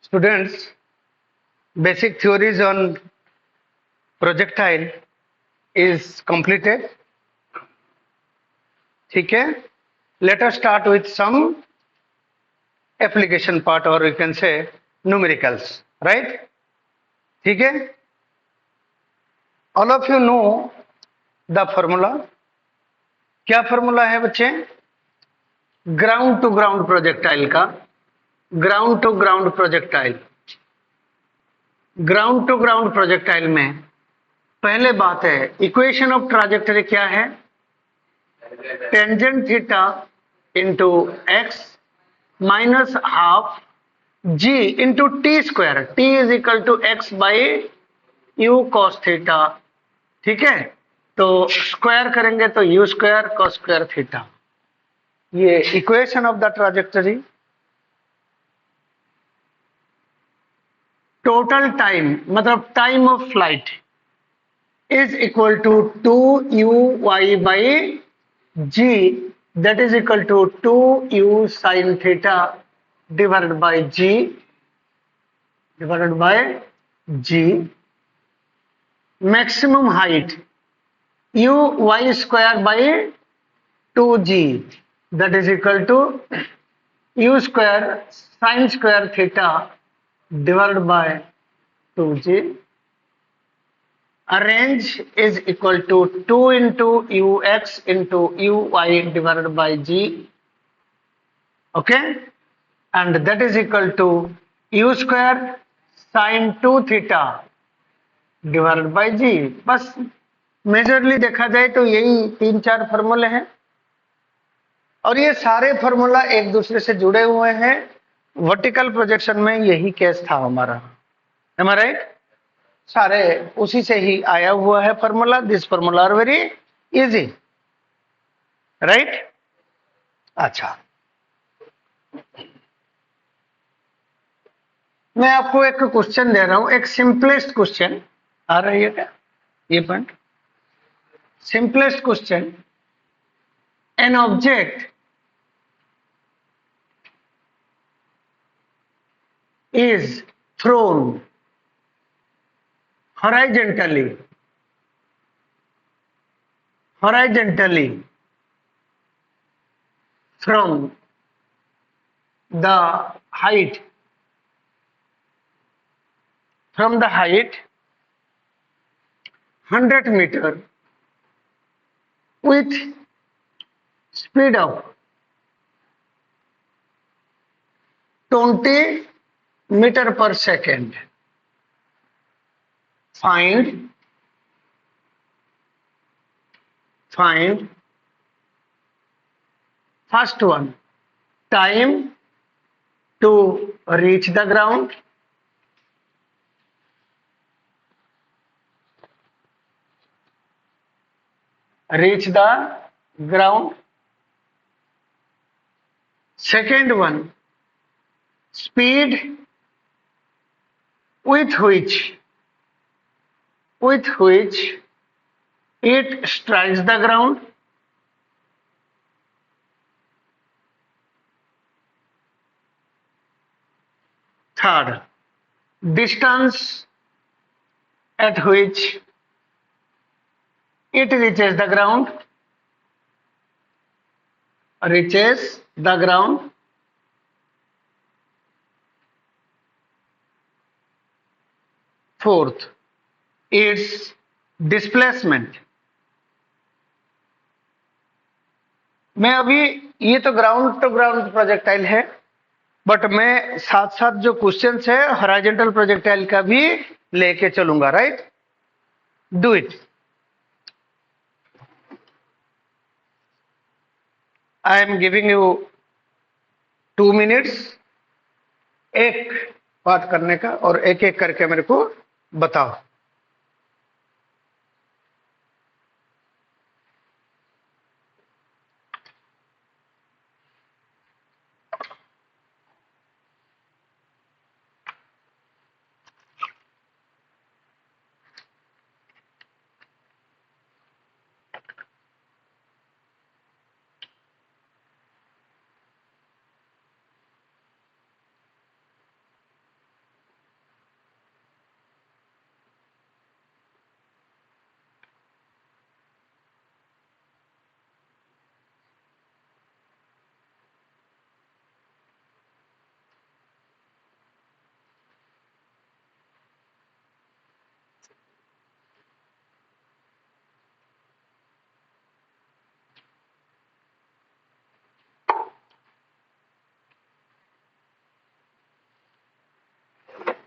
Students, basic theories on projectile is completed. ठीक है? Let us start with some application part, or you can say numericals, right? ठीक है? All of you know the formula. क्या formula है बच्चे? Ground to ground projectile का, ground to ground projectile, ground to ground projectile में पहले बात है, इक्वेशन ऑफ ट्राजेक्टरी क्या है? Tangent theta into x minus half G into T square, T is equal to X by you cos theta. ठीक है, तो स्क्वायर करेंगे तो U square cos square theta, ये equation of the trajectory. Total time मतलब time of flight is equal to 2u by g, that is equal to 2u sin theta divided by g, divided by g. Maximum height u y square by 2g, that is equal to u square sin square theta divided by 2g. A range is equal to 2 into ux into uy divided by g, okay, and that is equal to u square sin 2 theta divided by g. बस majorly देखा जाए तो यही 3-4 फॉर्मूले हैं, और ये सारे फॉर्मूला एक दूसरे से जुड़े हुए हैं। वर्टिकल प्रोजेक्शन में यही केस था हमारा, am I right? सारे उसी से ही आया हुआ है formula. This formula are very easy, right? अच्छा, मैं आपको एक क्वेश्चन दे रहा हूं, एक सिंपलेस्ट क्वेश्चन। आ रही है क्या ये point? Simplest question, an object is throne horizontally from the height 100 meter with speed of 20 meter per second. Find first one, time to reach the ground, second one, speed with which it strikes the ground, third, distance at which it reaches the ground, fourth, its displacement. मैं अभी, ये तो ground to ground projectile है, but मैं साथ साथ जो questions है हॉरिजॉन्टल प्रोजेक्टाइल का भी लेके चलूंगा, right? Do it. I am giving you 2 minutes एक बात करने का, और एक एक करके मेरे को बताओ।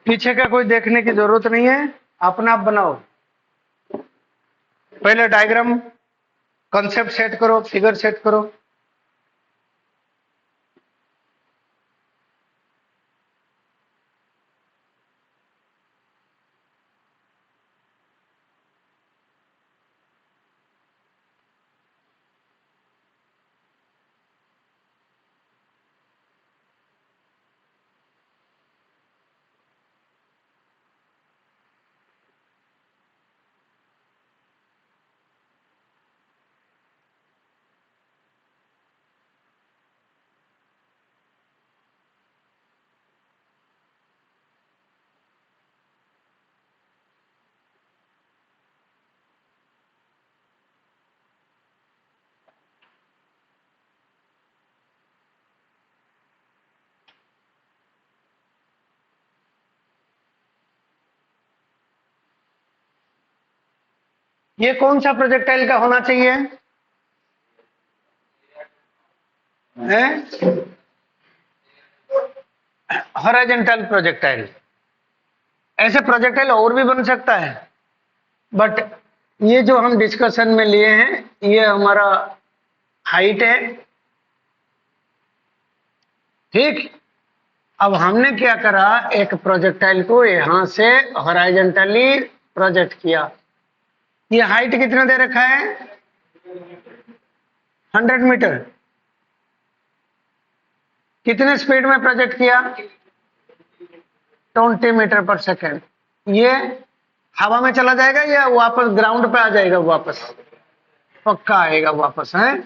पीछे का कोई देखने की जरूरत नहीं है, अपना आप बनाओ। पहले डायग्राम कॉन्सेप्ट सेट करो, फिगर सेट करो। ये कौन सा प्रोजेक्टाइल का होना चाहिए है? Horizontal projectile. ऐसे प्रोजेक्टाइल और भी बन सकता है, बट ये जो हम डिस्कशन में लिए हैं ये हमारा हाइट है। ठीक, अब हमने क्या करा, एक प्रोजेक्टाइल को यहां से हॉरिजॉन्टली प्रोजेक्ट किया। ये हाइट कितना दे रखा है? 100 मीटर। कितने स्पीड में प्रोजेक्ट किया? 20 मीटर पर सेकेंड। ये हवा में चला जाएगा या वापस ग्राउंड पे आ जाएगा? वापस पक्का आएगा वापस, है?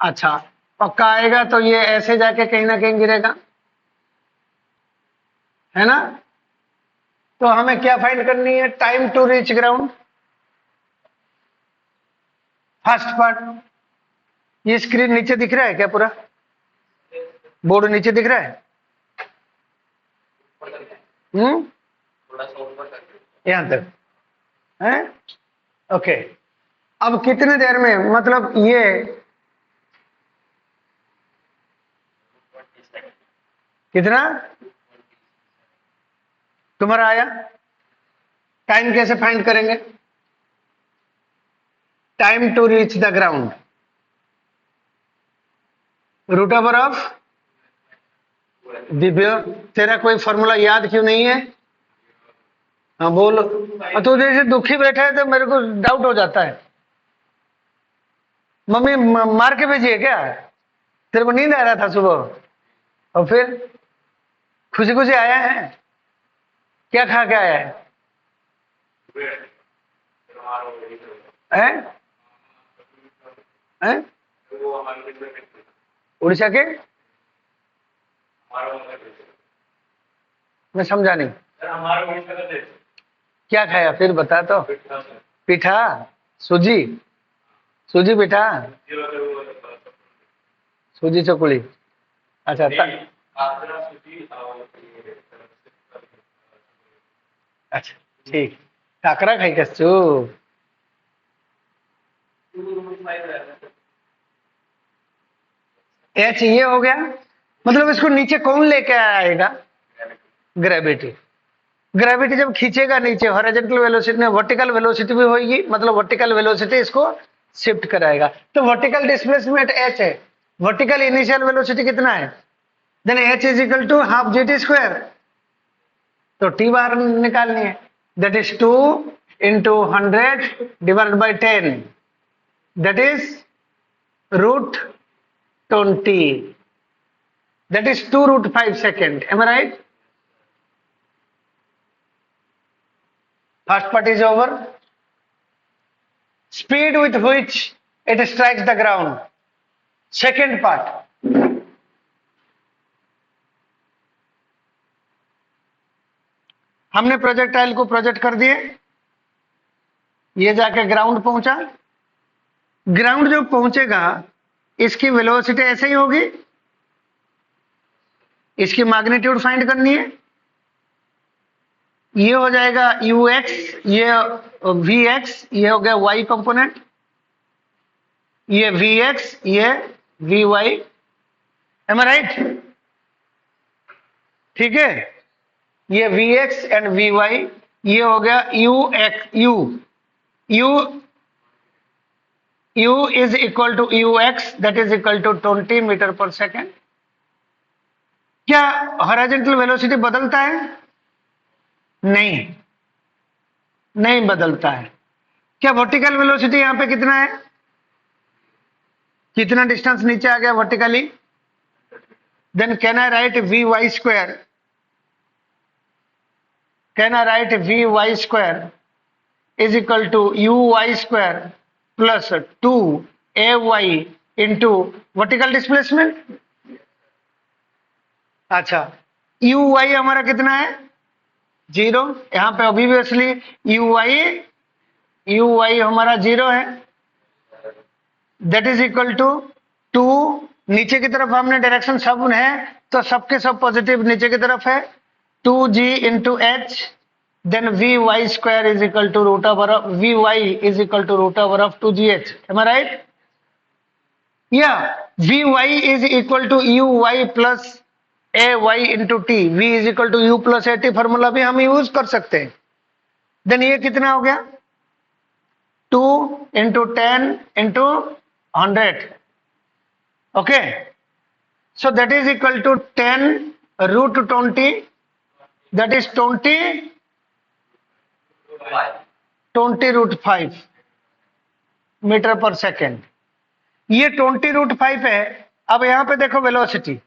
अच्छा, पक्का आएगा तो ये ऐसे जाके कहीं ना कहीं गिरेगा, है ना? तो हमें क्या फाइंड करनी है? Time to reach ground. First part, ये स्क्रीन नीचे दिख रहा है क्या? पूरा बोर्ड नीचे दिख रहा है? यहां तक है? ओके। अब कितने देर में, मतलब ये कितना तुम्हारा आया? टाइम कैसे फाइंड करेंगे? Time to reach the ground, root over of. Divya, तेरा कोई फॉर्मूला याद क्यों नहीं है? हाँ बोल। तो जैसे दुखी बैठा है तो मेरे को डाउट हो जाता है। मम्मी मार के भेजी है क्या? तेरे को नींद आ रहा था सुबह और फिर खुशी खुशी आया है? क्या खा के आया है? हैं? हैं? उड़ीसा के? मैं समझा नहीं। क्या खाया फिर बता तो। पिठा? सूजी? सूजी पिठा? सूजी चकुली? अच्छा अच्छा ठीक। काकरा खाई कस्सू? एच ये हो गया, मतलब इसको नीचे कौन लेके आएगा? ग्रेविटी। ग्रेविटी जब खींचेगा नीचे, हॉरिजॉन्टल वेलोसिटी में वर्टिकल वेलोसिटी भी होगी, मतलब वर्टिकल वेलोसिटी इसको शिफ्ट कराएगा। तो वर्टिकल डिस्प्लेसमेंट एच है, वर्टिकल इनिशियल वेलोसिटी कितना है? Then H is equal to half g t square. तो टी बार निकालनी है, that is 2 into 100 divided by 10, that is root 20, that is 2 root 5 second. Am I right? First part is over. Speed with which it strikes the ground. Second part. हमने projectile को project कर दिए, ये जाके ground पहुंचा। Ground जो पहुंचेगा इसकी वेलोसिटी ऐसे ही होगी, इसकी मैग्नीट्यूड फाइंड करनी है। ये हो जाएगा यू एक्स, ये वी एक्स, ये हो गया वाई कंपोनेंट, ये वी एक्स, ये v y. Am I right? ठीक है। ये v x and v y, ये हो गया u x u u u is equal to u x that is equal to 20 metre per second. क्या horizontal velocity बदलता है? नहीं, नहीं बदलता है। क्या वर्टिकल वेलोसिटी यहां पे कितना है? कितना डिस्टेंस नीचे आ गया vertically? Then can I write v Y square, can I write v Y square is equal to you y square plus 2ay into vertical displacement. अच्छा, यू वाई हमारा कितना है? 0। यहाँ पे ऑब्वियसली यू वाई हमारा 0 है, दैट इज इक्वल टू 2। नीचे की तरफ हमने डायरेक्शन सब है तो सबके सब पॉजिटिव नीचे की तरफ है, 2g into H, then V Y square is equal to root over of V Y is equal to root over of 2gh। Am I right? या V Y is equal to you Y plus A Y into T, V is equal to U plus A T formula भी हम use कर सकते हैं। Then ये कितना हो गया? 2 into 10 into 100। Okay, so that is equal to 10 root 20, that is 20 root 5 metre per second. ये 20 रूट 5 है। अब यहां पे देखो वेलोसिटी,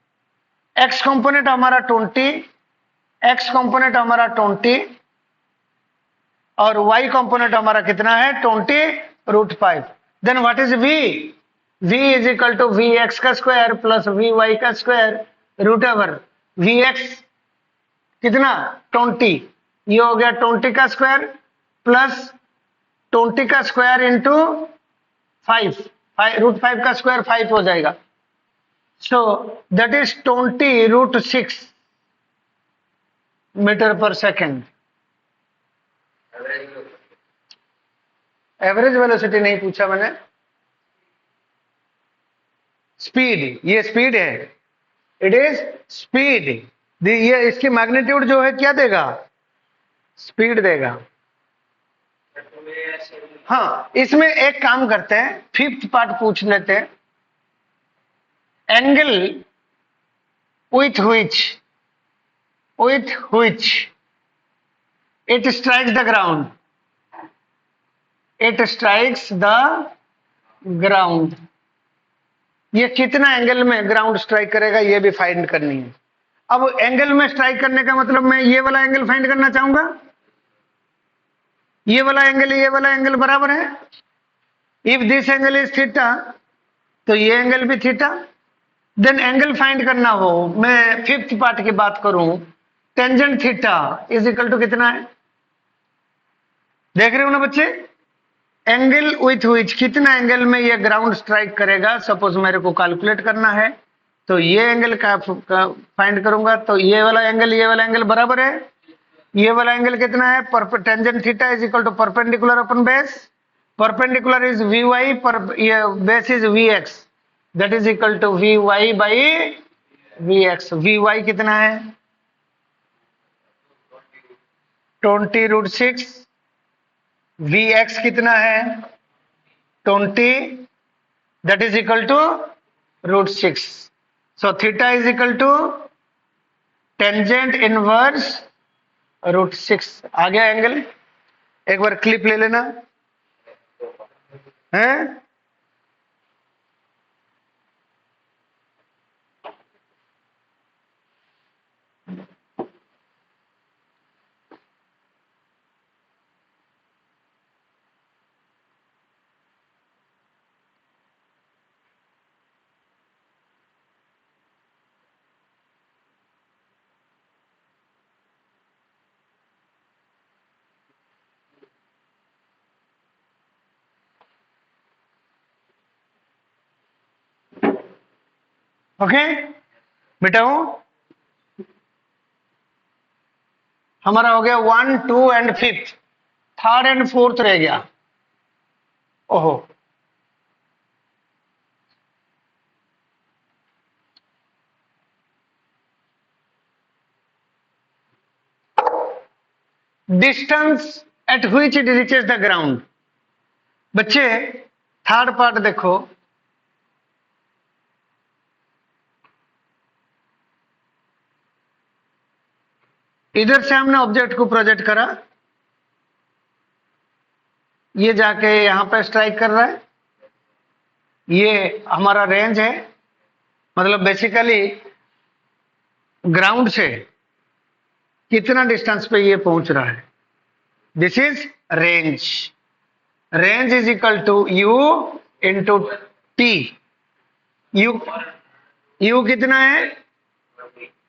एक्स कंपोनेंट हमारा 20, एक्स कंपोनेंट हमारा 20 और वाई कंपोनेंट हमारा कितना है? 20 root 5। Then what is v? V is equal to v x का स्क्वायर प्लस वी वाई का square root over v x कितना? 20, ये हो गया 20 का स्क्वायर प्लस 20 का स्क्वायर इंटू 5, रूट 5 का स्क्वायर 5 हो जाएगा। So that is 20 root 6 metre per second. Average velocity नहीं पूछा मैंने, स्पीड, ये स्पीड है, इट इज स्पीड। ये इसकी मैग्नीट्यूड जो है क्या देगा? स्पीड देगा। हाँ, इसमें एक काम करते हैं, फिफ्थ पार्ट पूछ लेते हैं। Angle with which it strikes the ground, it strikes the ground, ये कितना एंगल में ग्राउंड स्ट्राइक करेगा ये भी फाइंड करनी है। अब एंगल में स्ट्राइक करने का मतलब मैं ये वाला एंगल फाइंड करना चाहूंगा, ये वाला एंगल बराबर है। If this angle is theta तो ये एंगल भी थीटा। देन एंगल फाइंड करना हो, मैं फिफ्थ पार्ट की बात करूं, tangent theta is equal to कितना है? देख रहे हो ना बच्चे? एंगल विथ विच कितना एंगल में ये ग्राउंड स्ट्राइक करेगा, सपोज मेरे को कैलकुलेट करना है तो ये एंगल का फाइंड करूंगा, तो ये वाला एंगल बराबर है। ये वाला एंगल कितना है? Tangent theta is equal to perpendicular upon base, perpendicular is v y, पर ये base is v x, that is equal to v y by v x. V y कितना है? 20 रूट 6। वी एक्स कितना है? 20, that is equal to root 6। So theta is equal to tangent inverse root 6। आ गया angle. एक बार clip ले लेना है। ओके बेटा, हमारा हो गया 1 2 and 5th, third and fourth रह गया। ओहो, distance at which it reaches the ground. बच्चे थर्ड पार्ट देखो, इधर से हमने ऑब्जेक्ट को प्रोजेक्ट करा, ये जाके यहां पर स्ट्राइक कर रहा है, ये हमारा रेंज है, मतलब बेसिकली ग्राउंड से कितना डिस्टेंस पे ये पहुंच रहा है, this is range. Range is equal to u into t. U कितना है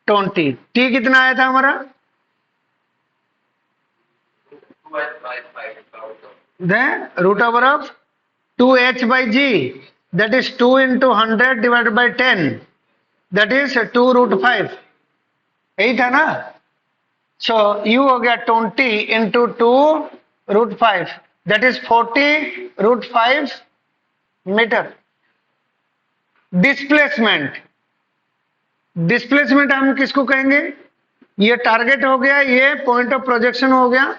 20, टी कितना आया था हमारा, then root over of 2h by g, that is 2 into 100 divided by 10, that is 2 root 5, यही था ना। सो u हो गया 20 into 2 root 5, that is 40 root 5 metre. Displacement, displacement हम किसको कहेंगे, ये टारगेट हो गया, ये पॉइंट ऑफ प्रोजेक्शन हो गया।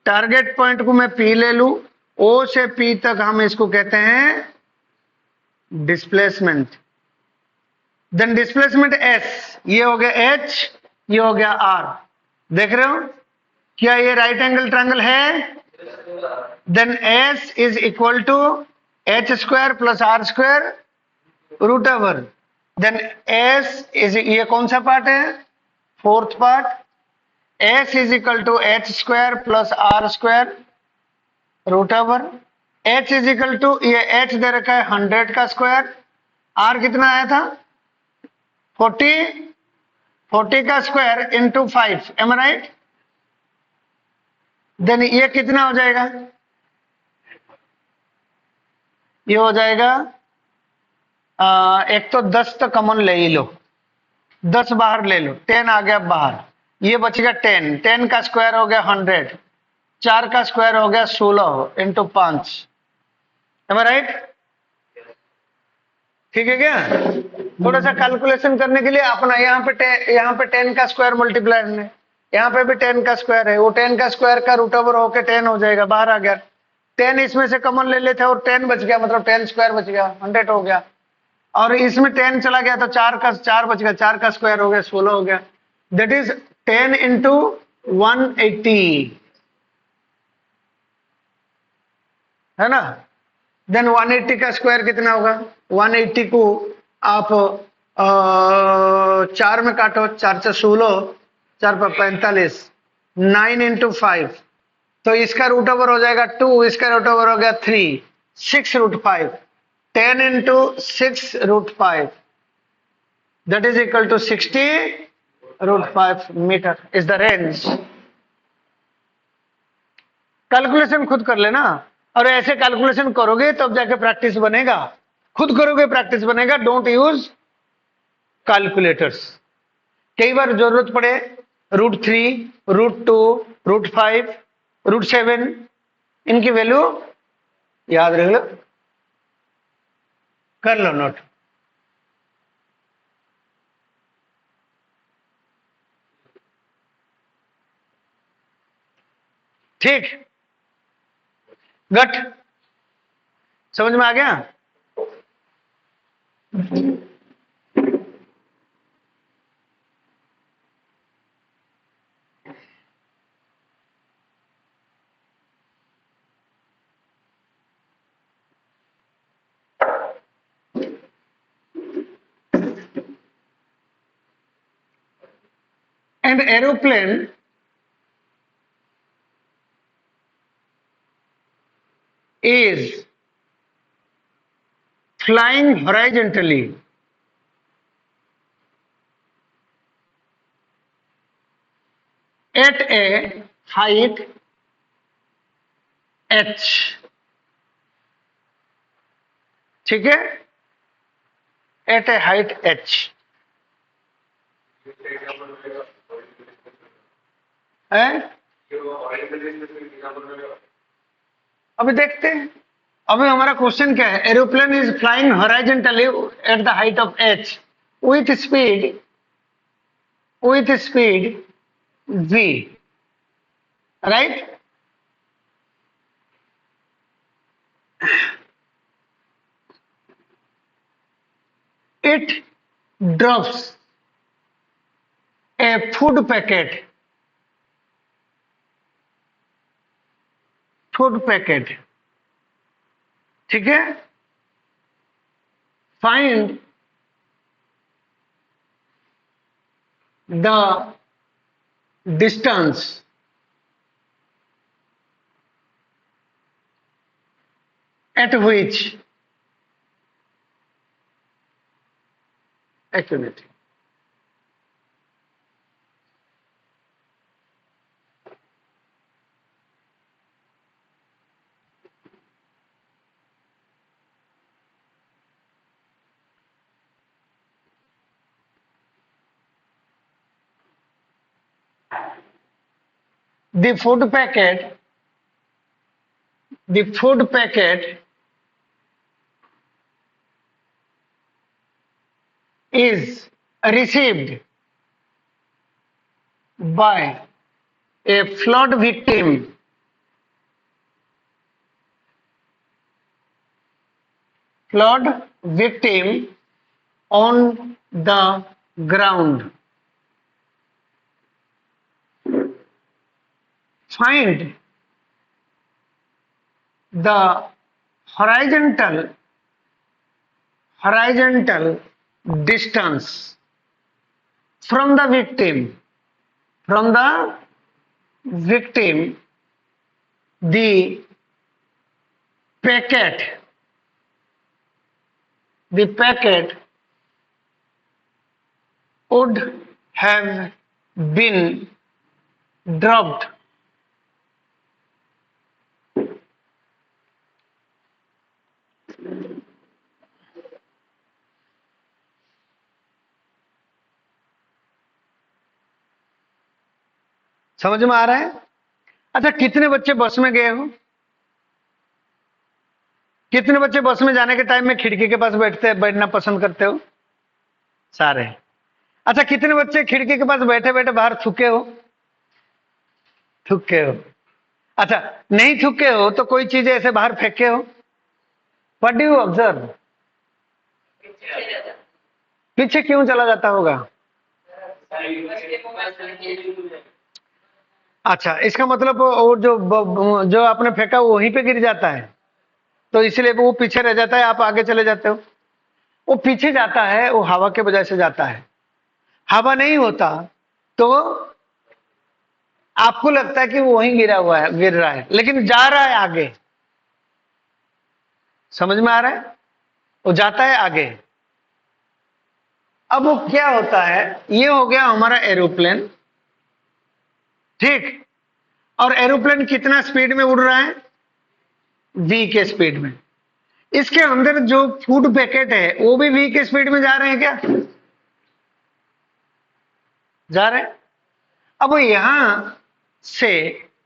टारगेट पॉइंट को मैं P ले लूं, O से P तक हम इसको कहते हैं डिस्प्लेसमेंट। देन डिस्प्लेसमेंट S, ये हो गया H, ये हो गया R। देख रहे हो क्या ये राइट एंगल ट्रायंगल है। Then S is equal to H square plus R square root over. Then S is, ये कौन सा पार्ट है, fourth part. S is equal to H square plus R square root over. H is equal to, ये H दे रखा है 100 का square, R कितना आया था 40 का square into 5, M I right. Then ये कितना हो जाएगा, ये हो जाएगा एक तो 10 तो कॉमन ले ही लो, 10 बाहर ले लो, 10 आ गया बाहर, ये बच गया 10, 10 का स्क्वायर हो गया 100, 4 का स्क्वायर हो गया 16 इंटू 5, एम आई राइट। ठीक है क्या, थोड़ा सा कैलकुलेशन करने के लिए अपना यहाँ पे 10 का स्क्वायर मल्टीप्लाई है, यहाँ पे भी 10 का स्क्वायर है, वो 10 का स्क्वायर का रूट ओवर होके 10 हो जाएगा, बाहर आ गया 10, इसमें से कॉमन ले लेते और 10 बच गया, मतलब 10 स्क्वायर बच गया 100 हो गया, और इसमें 10 चला गया तो 4 बच गया, 4 का स्क्वायर हो गया 16 हो गया, दैट इज 10 इंटू 180 है ना। देन 180 का स्क्वायर कितना होगा, 180 को आप 4 में काटो, 4 से 16, 4 पर 45, 9 इंटू 5, तो इसका रूट ओवर हो जाएगा 2, इसका रूट ओवर हो गया 3, 6 root 5, 10 into 6 root 5, that is equal to 60 root 5 metre is the range. Calculation खुद कर लेना, और ऐसे कैलकुलेशन करोगे तब तो जाके प्रैक्टिस बनेगा, खुद करोगे प्रैक्टिस बनेगा, डोंट यूज कैलकुलेटर्स। कई बार जरूरत पड़े √3, √2, √5, √7, इनकी वैल्यू याद रख लो, कर लो नोट। ठीक, गट समझ में आ गया। An aeroplane is flying horizontally at a height h, ठीक है, at a height h है। अभी देखते हैं, अभी हमारा क्वेश्चन क्या है, aeroplane is flying horizontally at the height of h with speed v, right. It drops a food packet, ठीक है। Find the distance at which activity the food packet is received by a flood victim on the ground. Find the horizontal distance from the victim, the packet would have been dropped समझ में आ रहा है? अच्छा, कितने बच्चे बस में गए हो? कितने बच्चे बस में जाने के टाइम में खिड़की के पास बैठना पसंद करते हो? सारे। अच्छा, कितने बच्चे खिड़की के पास बैठे बैठे बाहर थूके हो? अच्छा, नहीं थूके हो तो कोई चीज ऐसे बाहर फेंके हो? What do you observe? पीछे क्यों चला जाता होगा? अच्छा, इसका मतलब वो जो आपने फेंका वो वहीं पे गिर जाता है, तो इसलिए वो पीछे रह जाता है, आप आगे चले जाते हो। वो पीछे जाता है, वो हवा के वजह से जाता है। हवा नहीं होता तो आपको लगता है कि वो वहीं गिर रहा है, लेकिन जा रहा है आगे। समझ में आ रहा है? वो जाता है आगे। अब वो क्या होता है, ये हो गया हमारा एरोप्लेन, ठीक। और एरोप्लेन कितना स्पीड में उड़ रहा है? v के स्पीड में। इसके अंदर जो फूड पैकेट है वो भी v के स्पीड में जा रहे हैं क्या? जा रहे हैं। अब यहां से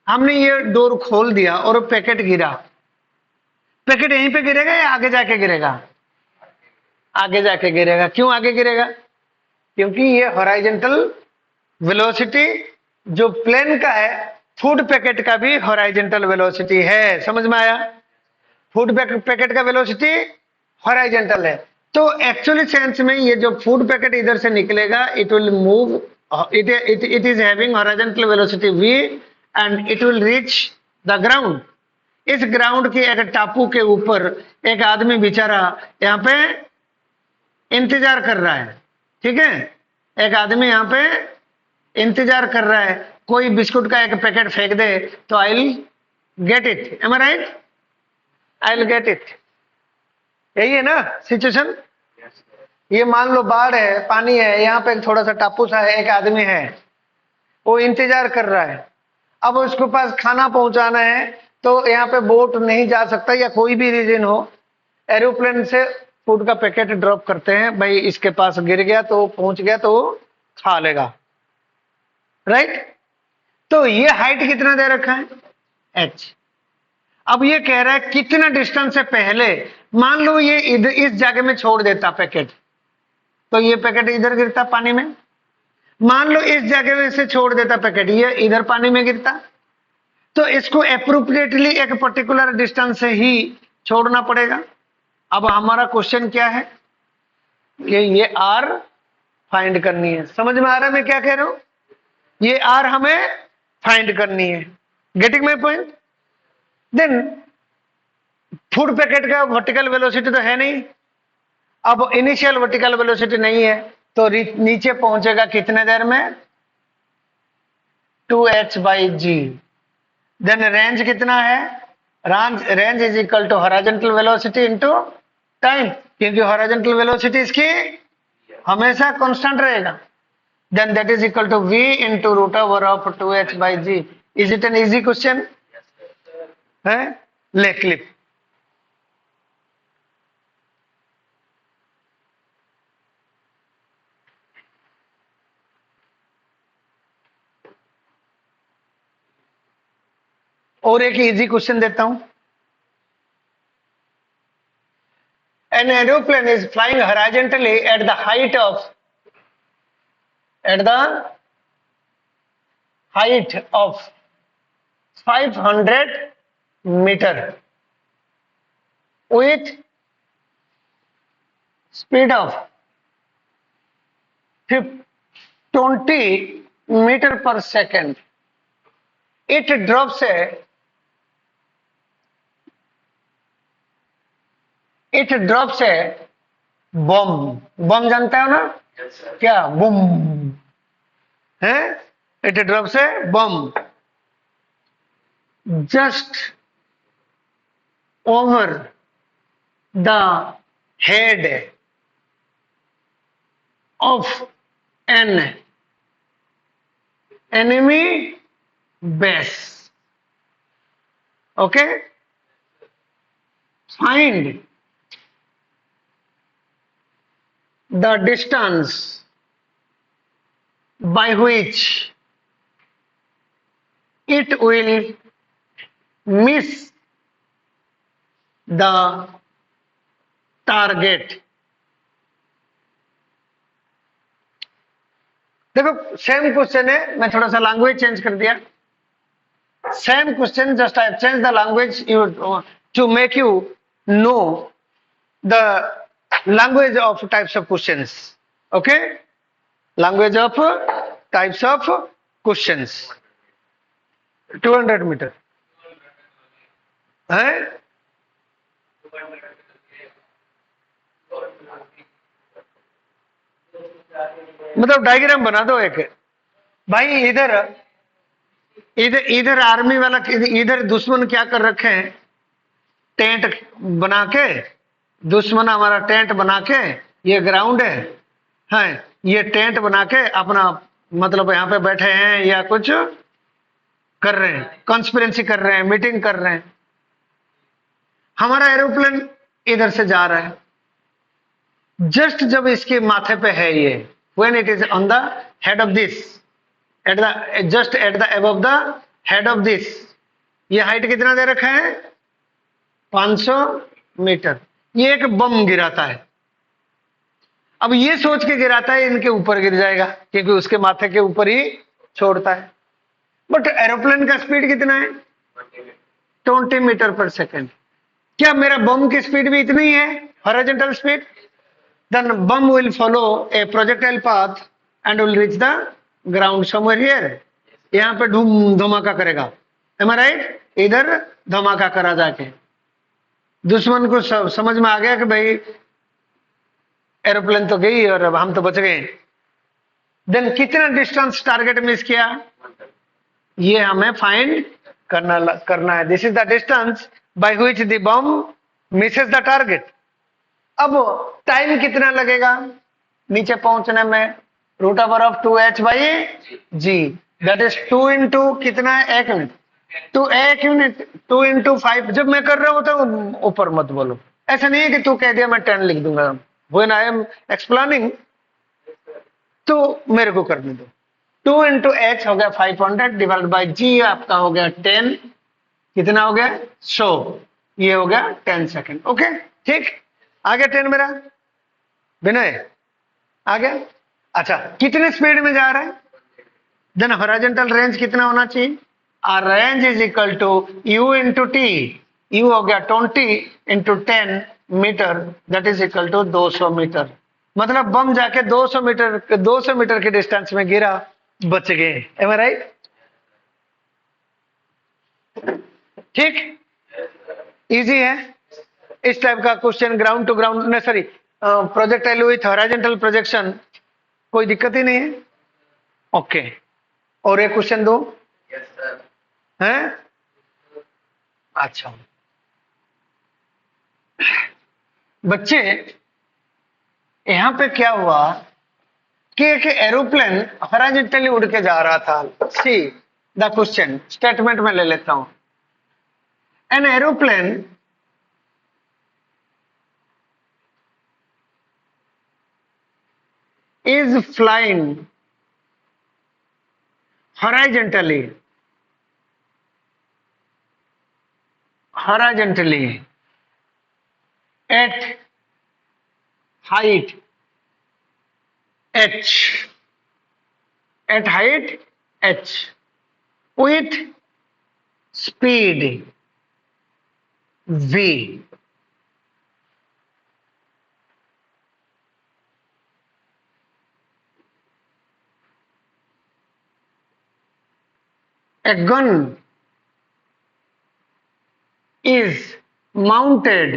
हमने ये डोर खोल दिया और पैकेट गिरा। पैकेट यहीं पे गिरेगा या आगे जाके गिरेगा? आगे जाके गिरेगा। क्यों आगे गिरेगा? क्योंकि ये हॉराइजेंटल वेलोसिटी जो प्लेन का है, फूड पैकेट का भी हॉराइजेंटल वेलोसिटी है। समझ में आया? फूड पैकेट का वेलोसिटी हॉराइजेंटल है। तो एक्चुअली सेंस में ये जो फूड पैकेट इधर से निकलेगा, it will move, it is having horizontal velocity v and it will reach the ground. इस ग्राउंड के एक टापू के ऊपर एक आदमी बेचारा यहाँ पे इंतजार कर रहा है, ठीक है। एक आदमी यहाँ पे इंतजार कर रहा है, कोई बिस्कुट का एक पैकेट फेंक दे तो I will get it. Am I right? I will get it. यही है ना सिचुएशन? ये मान लो बाढ़ है, पानी है, यहाँ पे थोड़ा सा टापू सा है, एक आदमी है, वो इंतजार कर रहा है। अब उसके पास खाना पहुंचाना है, तो यहाँ पे बोट नहीं जा सकता या कोई भी रीजन हो, एरोप्लेन से फूड का पैकेट ड्रॉप करते हैं। भाई इसके पास गिर गया तो पहुंच गया तो खा लेगा, राइट। तो ये हाइट कितना दे रखा है? h। अब ये कह रहा है कितना डिस्टेंस से पहले, मान लो ये इस जगह में छोड़ देता पैकेट, तो ये पैकेट इधर गिरता पानी में। मान लो इस जगह में से छोड़ देता पैकेट, ये इधर पानी में गिरता। तो इसको अप्रोप्रिएटली एक पर्टिकुलर डिस्टेंस से ही छोड़ना पड़ेगा। अब हमारा क्वेश्चन क्या है, ये आर फाइंड करनी है। समझ में आ रहा है मैं क्या कह रहा हूं? ये आर हमें फाइंड करनी है। Getting my point? Then food packet का वर्टिकल वेलोसिटी तो है नहीं, अब इनिशियल वर्टिकल वेलोसिटी नहीं है, तो नीचे पहुंचेगा कितने देर में? 2h/g। देन रेंज कितना है? Range is equal to horizontal velocity into time, क्योंकि हॉरिजॉन्टल वेलोसिटी इसकी हमेशा कांस्टेंट रहेगा। Then that is equal to v into root over of 2h/g। Is it an easy question? है? ले क्लिप। और एक इजी क्वेश्चन देता हूं। An aeroplane is flying horizontally at the height of 500 meter with speed of 20 meter per second. It drops a bomb. बम जानते हो ना? क्या बम है? It drops a bomb just over the head of an enemy base. Okay? Find the distance by which it will miss the target. देखो same question है, मैं थोड़ा सा लैंग्वेज चेंज कर दिया। Same question, just I change the language you to make you know the language of types of questions. Okay? Language of types of questions. 200 meter है? मतलब diagram बना दो एक भाई। इधर इधर इधर आर्मी वाला, इधर दुश्मन क्या कर रखे हैं? टेंट बना के, दुश्मन हमारा टेंट बना के, ये ग्राउंड है, ये टेंट बना के अपना मतलब यहाँ पे बैठे हैं या कुछ कर रहे हैं, कॉन्स्पिरेंसी कर रहे हैं, मीटिंग कर रहे हैं। हमारा एरोप्लेन इधर से जा रहा है, जस्ट जब इसके माथे पे है ये, when it is on the head of this, at the just at the above the head of this, ये हाइट कितना दे रखा है? 500 मीटर। ये एक बम गिराता है। अब ये सोच के गिराता है इनके ऊपर गिर जाएगा, क्योंकि उसके माथे के ऊपर ही छोड़ता है। बट एरोप्लेन का स्पीड कितना है? 20 मीटर पर सेकेंड। क्या मेरा बम की स्पीड भी इतनी है, horizontal speed? Then bomb will follow a projectile path and will reach the ground somewhere here. यहाँ पे धमाका करेगा, एम आई राइट? इधर धमाका करा जाके दुश्मन को समझ में आ गया कि भाई एरोप्लेन तो गई और अब हम तो बच गए। देन कितना डिस्टेंस टारगेट मिस किया, ये हमें फाइंड करना है। This is the distance by which the bomb misses the target. अब टाइम कितना लगेगा नीचे पहुंचने में? Root over of 2h/g, that is 2 into कितना है? 1 मिनट। तो 1 यूनिट 2 इंटू 5। जब मैं कर रहा हूं तो ऊपर मत बोलो, ऐसा नहीं है कि तू कह दिया मैं 10 लिख दूंगा। व्हेन आई एम एक्सप्लेनिंग तो मेरे को करने दो। 2 इंटू h हो गया 500 डिवाइड बाई g आपका हो गया 10। कितना हो गया? 100। ये हो गया 10 सेकेंड। ओके ठीक, आ गया 10 मेरा विनय, आ गया। अच्छा, कितने स्पीड में जा रहा है? देन हॉरिजॉन्टल रेंज कितना होना चाहिए? और range is equal to u into t, u हो गया 20 into 10 metre, that is equal to 200 metre. मतलब बम जाके 200 मीटर के डिस्टेंस में गिरा, बच गए। M I right? ठीक, इजी है। इस टाइप का क्वेश्चन ग्राउंड टू ग्राउंड ने sorry projectile with horizontal projection, कोई दिक्कत ही नहीं है। ओके, और एक क्वेश्चन दो हैं। अच्छा बच्चे, यहां पे क्या हुआ कि एक एरोप्लेन हॉरिजॉन्टली उड़ के जा रहा था। सी द क्वेश्चन, स्टेटमेंट में ले लेता हूं। An aeroplane is flying horizontally at height h, at height h with speed v। A gun is mounted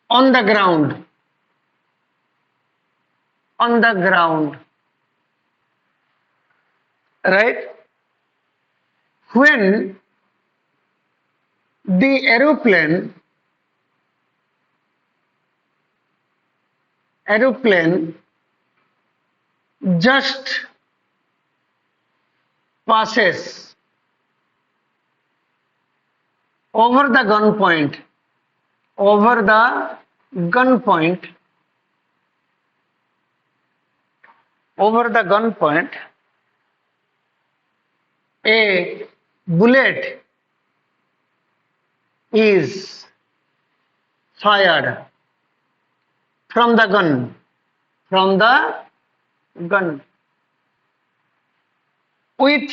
on the ground, right? When the aeroplane just passes over the gun point, a bullet is fired from the gun, with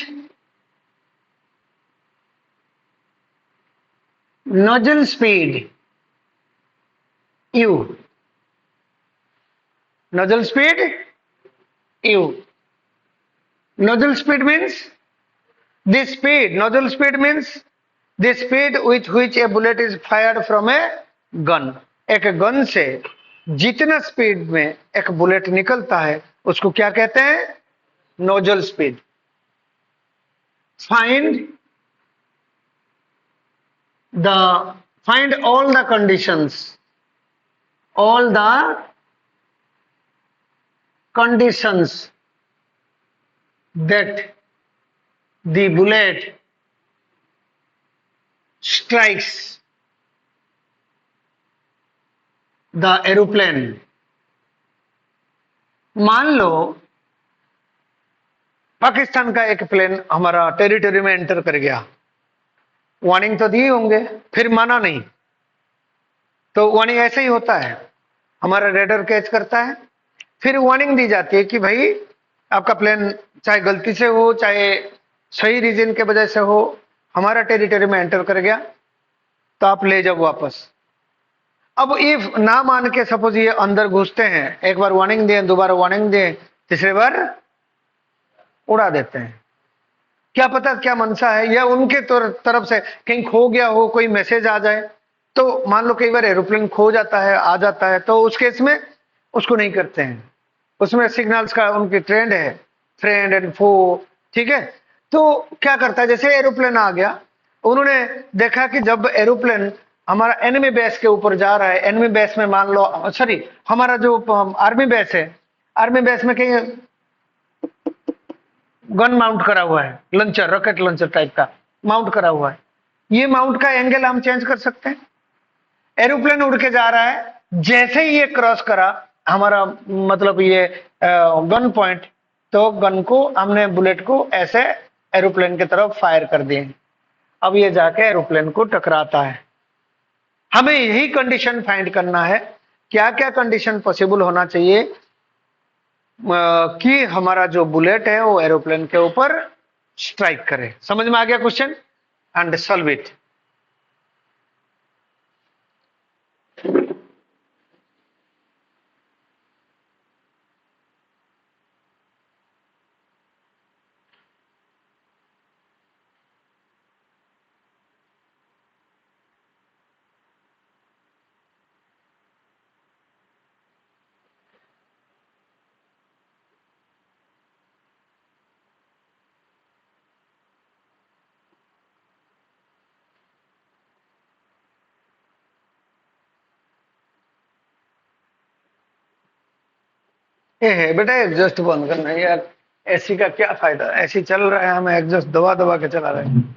nozzle speed u। Nozzle speed u, nozzle speed means the speed, nozzle speed means the speed with which a bullet is fired from a gun। एक gun से जितना speed में एक bullet निकलता है उसको क्या कहते हैं? Nozzle speed. Find all the conditions that the bullet strikes the aeroplane। मान लो पाकिस्तान का एक प्लेन हमारा टेरिटरी में एंटर कर गया, वार्निंग तो दिए होंगे, फिर माना नहीं, तो वार्निंग ऐसे ही होता है, हमारा रेडर कैच करता है, फिर वार्निंग दी जाती है कि भाई आपका प्लेन चाहे गलती से हो चाहे सही रीजन के वजह से हो, हमारा टेरिटरी में एंटर कर गया तो आप ले जाओ वापस। अब इफ ना मान के सपोज ये अंदर घुसते हैं, एक बार वार्निंग दें, दोबारा वार्निंग दें, तीसरे बार उड़ा देते हैं, क्या पता क्या मनसा है, या उनके तरफ से कहीं खो गया हो, कोई मैसेज आ जाए। तो मान लो कई बार एरोप्लेन खो जाता है, आ जाता है, तो उस केस में उसको नहीं करते हैं, उसमें सिग्नल्स का उनकी ट्रेंड है, फ्रेंड एंड फो, ठीक है। तो क्या करता है, जैसे एरोप्लेन आ गया, उन्होंने देखा कि जब एरोप्लेन हमारा एनिमी बेस के ऊपर जा रहा है, एनिमी बेस में मान लो सॉरी हमारा जो आर्मी बेस है, आर्मी बेस में कहीं गन माउंट करा हुआ है, लंचर, रॉकेट लंचर टाइप का माउंट करा हुआ है, ये माउंट का एंगल हम चेंज कर सकते हैं। एरोप्लेन उड़ के जा रहा है, जैसे ही ये क्रॉस करा हमारा मतलब ये गन पॉइंट, तो गन को हमने बुलेट को ऐसे एरोप्लेन की तरफ फायर कर दिए, अब ये जाके एरोप्लेन को टकराता है। हमें यही कंडीशन फाइंड करना है, क्या क्या कंडीशन पॉसिबल होना चाहिए कि हमारा जो बुलेट है वो एरोप्लेन के ऊपर स्ट्राइक करे। समझ में आ गया क्वेश्चन? And solve it. ये है बेटा, एग्जॉस्ट बंद करना है यार। एसी का क्या फायदा, एसी चल रहा है, हमें एग्जॉस्ट दबा दबा के चला रहे हैं।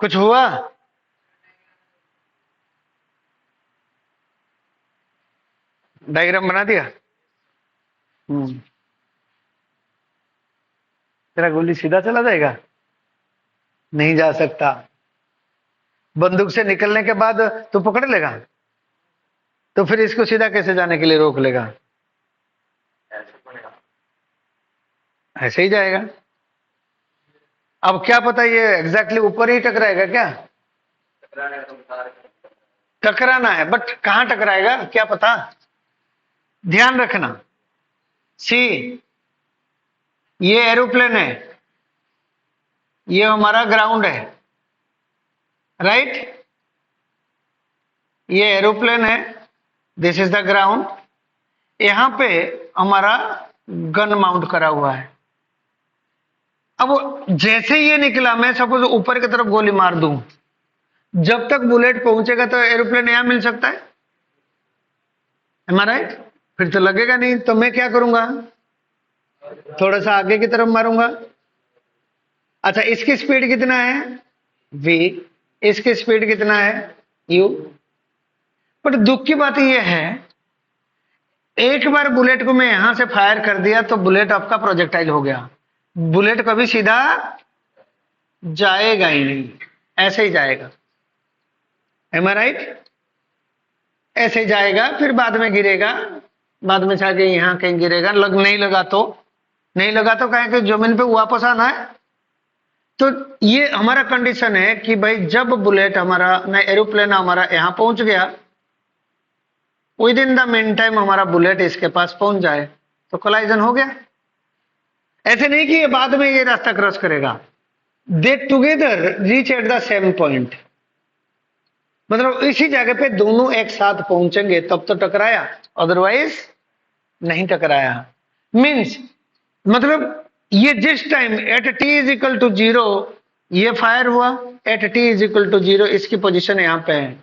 कुछ हुआ? डायग्राम बना दिया? तेरा गोली सीधा चला जाएगा? नहीं जा सकता। बंदूक से निकलने के बाद तू पकड़ लेगा, तो फिर इसको सीधा कैसे जाने के लिए रोक लेगा? ऐसे ही जाएगा। अब क्या पता ये एग्जैक्टली ऊपर ही टकराएगा क्या? टकराना है, बट कहां टकराएगा क्या पता। ध्यान रखना, सी ये एरोप्लेन है, ये हमारा ग्राउंड है, राइट? ये एरोप्लेन है, दिस इज द ग्राउंड। यहां पे हमारा गन माउंट करा हुआ है। अब जैसे ये निकला, मैं सपोज ऊपर की तरफ गोली मार दूं, जब तक बुलेट पहुंचेगा तो एरोप्लेन यहां मिल सकता है, am I right? फिर तो लगेगा नहीं, तो मैं क्या करूंगा, थोड़ा सा आगे की तरफ मारूंगा। अच्छा, इसकी स्पीड कितना है? v। इसकी स्पीड कितना है? u। बट दुख की बात यह है, एक बार बुलेट को मैं यहां से फायर कर दिया तो बुलेट आपका प्रोजेक्टाइल हो गया। बुलेट कभी सीधा जाएगा ही नहीं, ऐसे ही जाएगा। M I right? ऐसे ही जाएगा, फिर बाद में गिरेगा, बाद में जाके यहां कहीं गिरेगा। नहीं लगा तो, नहीं लगा तो कहें कि जमीन पे वापस आना है। तो ये हमारा कंडीशन है कि भाई जब बुलेट हमारा ना एरोप्लेन हमारा यहां पहुंच गया, with in the main time हमारा बुलेट इसके पास पहुंच जाए तो कोलाइजन हो गया। ऐसे नहीं कि ये बाद में ये रास्ता क्रॉस करेगा। दे together reach at the same point, मतलब इसी जगह पे दोनों एक साथ पहुंचेंगे तब तो टकराया, अदरवाइज नहीं टकराया। मीन्स मतलब ये जिस time at t is equal to 0 ये फायर हुआ, at t is equal to 0 इसकी पोजीशन यहां पे है,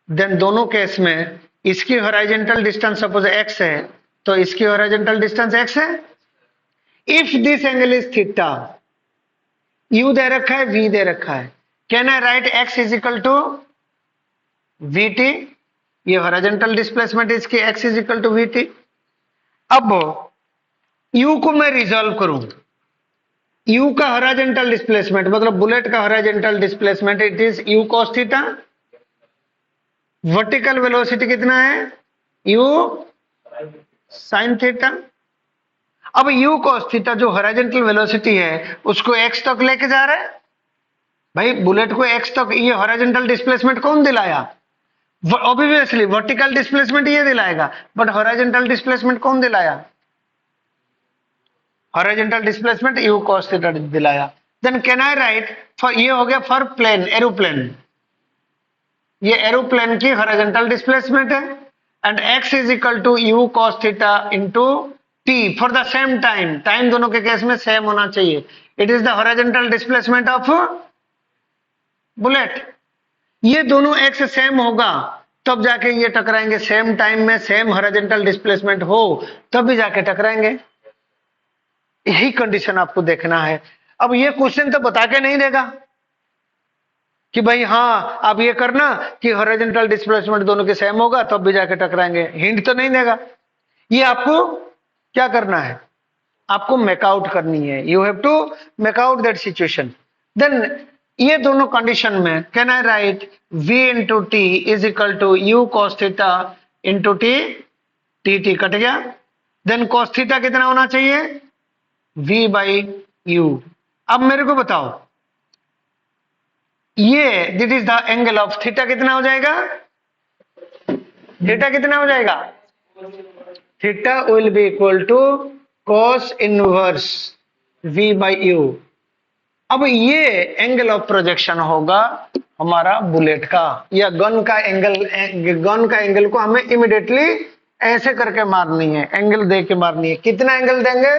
देन दोनों केस में इसकी हॉरिजॉन्टल डिस्टेंस सपोज x है, तो इसकी हॉरिजॉन्टल डिस्टेंस x है। If this angle is theta, u दे रखा है, v दे रखा है, can I write x is equal to vt? ये हॉरिजॉन्टल डिस्प्लेसमेंट इसकी x is equal to vt। अब u को मैं रिजॉल्व करूं, u का हॉरिजॉन्टल डिस्प्लेसमेंट मतलब बुलेट का horizontal displacement it is u cos theta. Vertical velocity कितना है? u sin theta. अब u cos थीटा जो हॉरिजॉन्टल वेलोसिटी है उसको x तक लेके जा रहा है। भाई बुलेट को x तक ये हॉरिजॉन्टल डिस्प्लेसमेंट कौन दिलाया? ऑब्वियसली वर्टिकल डिस्प्लेसमेंट ये दिलाएगा, बट हॉरिजॉन्टल डिस्प्लेसमेंट कौन दिलाया? Horizontal displacement u cos theta दिलाया। Then can I write for, ये हो गया फॉर प्लेन एरोप्लेन, ये एरोप्लेन की हॉरिजॉन्टल डिस्प्लेसमेंट है। And x is equal to u cos theta into t for the same time. Time दोनों के case में सेम होना चाहिए। It is the horizontal displacement of bullet. ये दोनों x सेम होगा तब जाके ये टकराएंगे। सेम टाइम में सेम हॉरिजॉन्टल डिस्प्लेसमेंट हो तब भी जाके टकराएंगे। यही कंडीशन आपको देखना है। अब ये क्वेश्चन तो बता के नहीं देगा कि भाई हाँ आप ये करना कि हॉरिजॉन्टल डिस्प्लेसमेंट दोनों के सेम होगा तब भी जाके टकराएंगे। हिंट तो नहीं देगा। ये आपको क्या करना है, आपको मेक आउट करनी है। You have to make out that situation. Then ये दोनों कंडीशन में can I write v into t is equal to u cos theta into t. T cut गया। देन कॉस थीटा कितना होना चाहिए, v बाई यू। अब मेरे को बताओ ये this is the angle of theta कितना हो जाएगा, थीटा कितना हो जाएगा, theta will be equal to cos inverse v by u. अब ये एंगल ऑफ प्रोजेक्शन होगा हमारा बुलेट का या गन का एंगल। गन का एंगल को हमें इमिडिएटली ऐसे करके मारनी है, एंगल दे के मारनी है। कितना एंगल देंगे,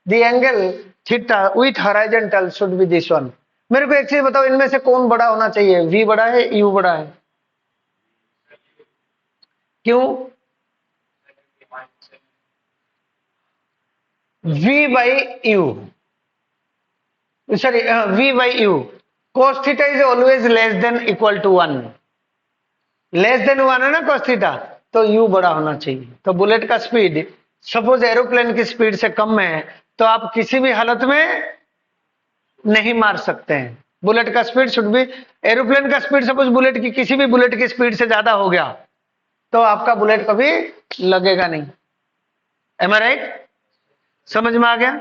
the angle theta with horizontal should be this one. मेरे को एक चीज बताओ, इनमें से कौन बड़ा होना चाहिए, v बड़ा है u बड़ा है? क्यों? v by u, sorry v by u. cos theta is always less than equal to 1। Less than 1 है ना cos थीटा, तो u बड़ा होना चाहिए। तो बुलेट का स्पीड सपोज एरोप्लेन की स्पीड से कम है तो आप किसी भी हालत में नहीं मार सकते हैं। बुलेट का स्पीड शुड बी, एरोप्लेन का स्पीड सपोज बुलेट की किसी भी बुलेट की स्पीड से ज्यादा हो गया तो आपका बुलेट कभी लगेगा नहीं। M I right? समझ में आ गया?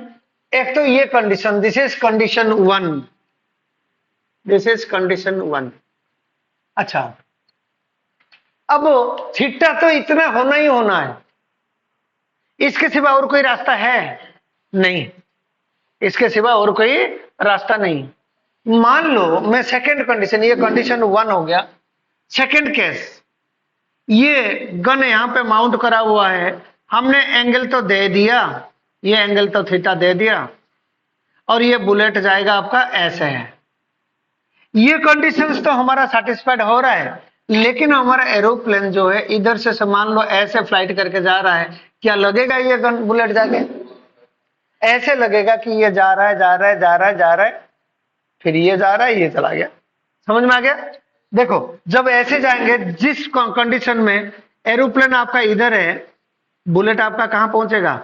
एक तो ये condition, this is condition 1, this is condition 1। अच्छा, अब थीटा तो इतना होना ही होना है, इसके सिवा और कोई रास्ता है नहीं, इसके सिवा और कोई रास्ता नहीं। मान लो मैं सेकंड कंडीशन, ये कंडीशन 1 हो गया। सेकंड केस, ये गन यहां पे माउंट करा हुआ है, हमने एंगल तो दे दिया, ये एंगल तो थीटा दे दिया, और ये बुलेट जाएगा आपका ऐसे है। ये कंडीशंस तो हमारा सेटिस्फाइड हो रहा है, लेकिन हमारा एरोप्लेन जो है इधर से मान लो ऐसे फ्लाइट करके जा रहा है, क्या लगेगा ये गन बुलेट जाके? ऐसे लगेगा कि ये जा रहा है जा रहा है जा रहा है जा रहा है, फिर ये जा रहा है, ये चला गया। समझ में आ गया? देखो जब ऐसे जाएंगे, जिस कंडीशन में एरोप्लेन आपका इधर है, बुलेट आपका कहां पहुंचेगा,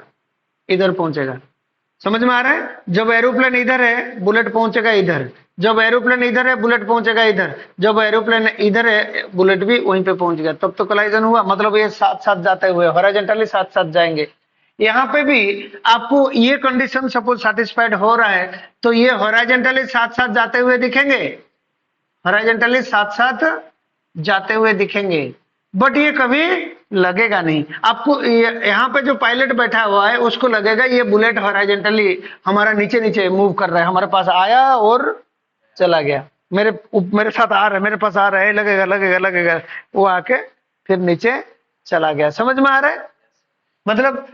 इधर पहुंचेगा। समझ में आ रहा है? जब एरोप्लेन इधर है बुलेट पहुंचेगा इधर, जब एरोप्लेन इधर है बुलेट पहुंचेगा इधर, जब एरोप्लेन इधर है बुलेट भी वहीं पे पहुंच गया। तब तो कोलाइजन हुआ, मतलब ये साथ साथ जाते हुए हॉरिजॉन्टली साथ साथ जाएंगे। यहाँ पे भी आपको ये कंडीशन सपोज सेटिस्फाइड हो रहा है तो ये हॉरिजॉन्टली साथ साथ जाते हुए दिखेंगे, हॉरिजॉन्टली साथ साथ जाते हुए दिखेंगे, बट ये कभी लगेगा नहीं। आपको यहाँ पे जो पायलट बैठा हुआ है उसको लगेगा ये बुलेट हॉरिजॉन्टली हमारा नीचे नीचे मूव कर रहा है, हमारे पास आया और चला गया, मेरे साथ आ रहा है, मेरे पास आ रहा है, लगेगा लगेगा लगेगा, वो आके फिर नीचे चला गया। समझ में आ रहा है? मतलब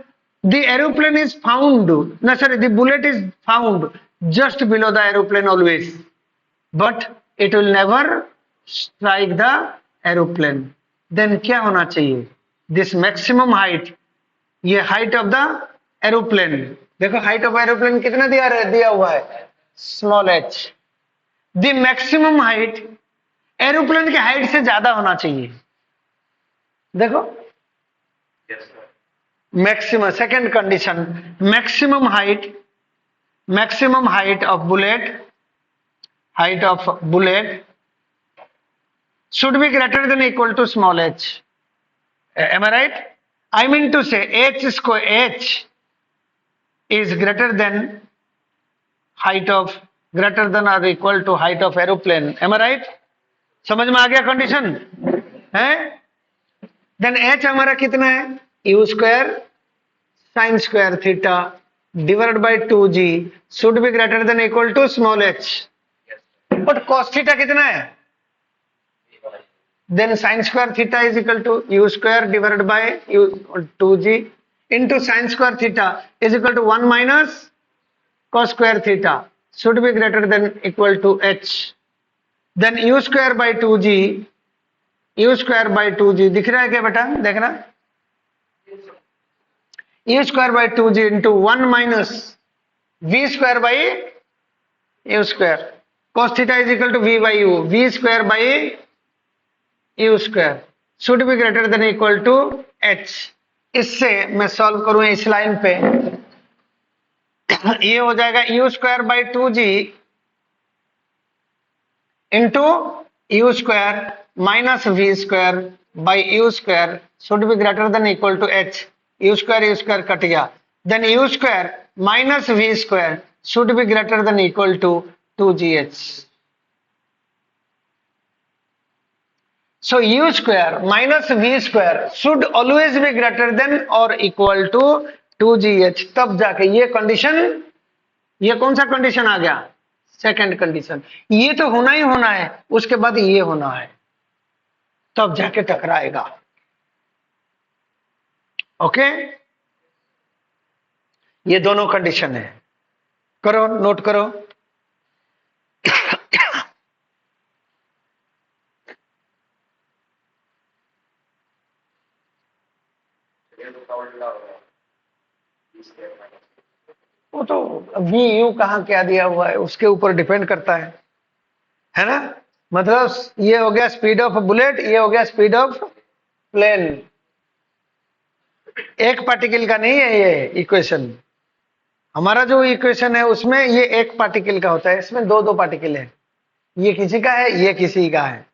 the aeroplane is found, no sorry, the bullet is found just below the aeroplane always, but it will never strike the aeroplane। then क्या होना चाहिए, this maximum height, ये height of the aeroplane, देखो height of aeroplane कितना दिया हुआ है, small h। the maximum height aeroplane की height से ज्यादा होना चाहिए। देखो maximum, second condition, maximum height of bullet should be greater than equal to small h। Am I right? I mean to say h is greater than or equal to height of aeroplane। Am I right? समझ में आ गया condition है? Then h हमारा कितना है, u square sine square theta divide by 2g should be greater than equal to small h। But cos theta कितना है, then sin square theta is equal to u square divided by u 2g into sin square theta is equal to 1 minus cos square theta should be greater than equal to h. Then u square by 2g, u square by 2g दिख रहा है क्या बेटा, देखना, u square by 2g into 1 minus v square by u square cos theta is equal to v by u, v square by u square should be greater than equal to h. इससे मैं solve करूं इस line पे, ये हो जाएगा u square by 2g into u square minus v square by u square should be greater than equal to h. U square cut गया, then u square minus v square should be greater than equal to 2gh. So u square minus v square should always be greater than or equal to 2gh. तब जाके ये condition, ये कौन सा condition आ गया, second condition. ये तो होना ही होना है, उसके बाद ये होना है, तब जाके टकराएगा. ओके, ये दोनों कंडीशन है, करो नोट करो. वो तो वी यू कहाँ क्या दिया हुआ है उसके ऊपर डिपेंड करता है ना. मतलब ये हो गया स्पीड ऑफ बुलेट, ये हो गया स्पीड ऑफ प्लेन. एक पार्टिकल का नहीं है ये इक्वेशन. हमारा जो इक्वेशन है उसमें ये एक पार्टिकल का होता है, इसमें दो दो पार्टिकल है. ये किसी का है, ये किसी का है.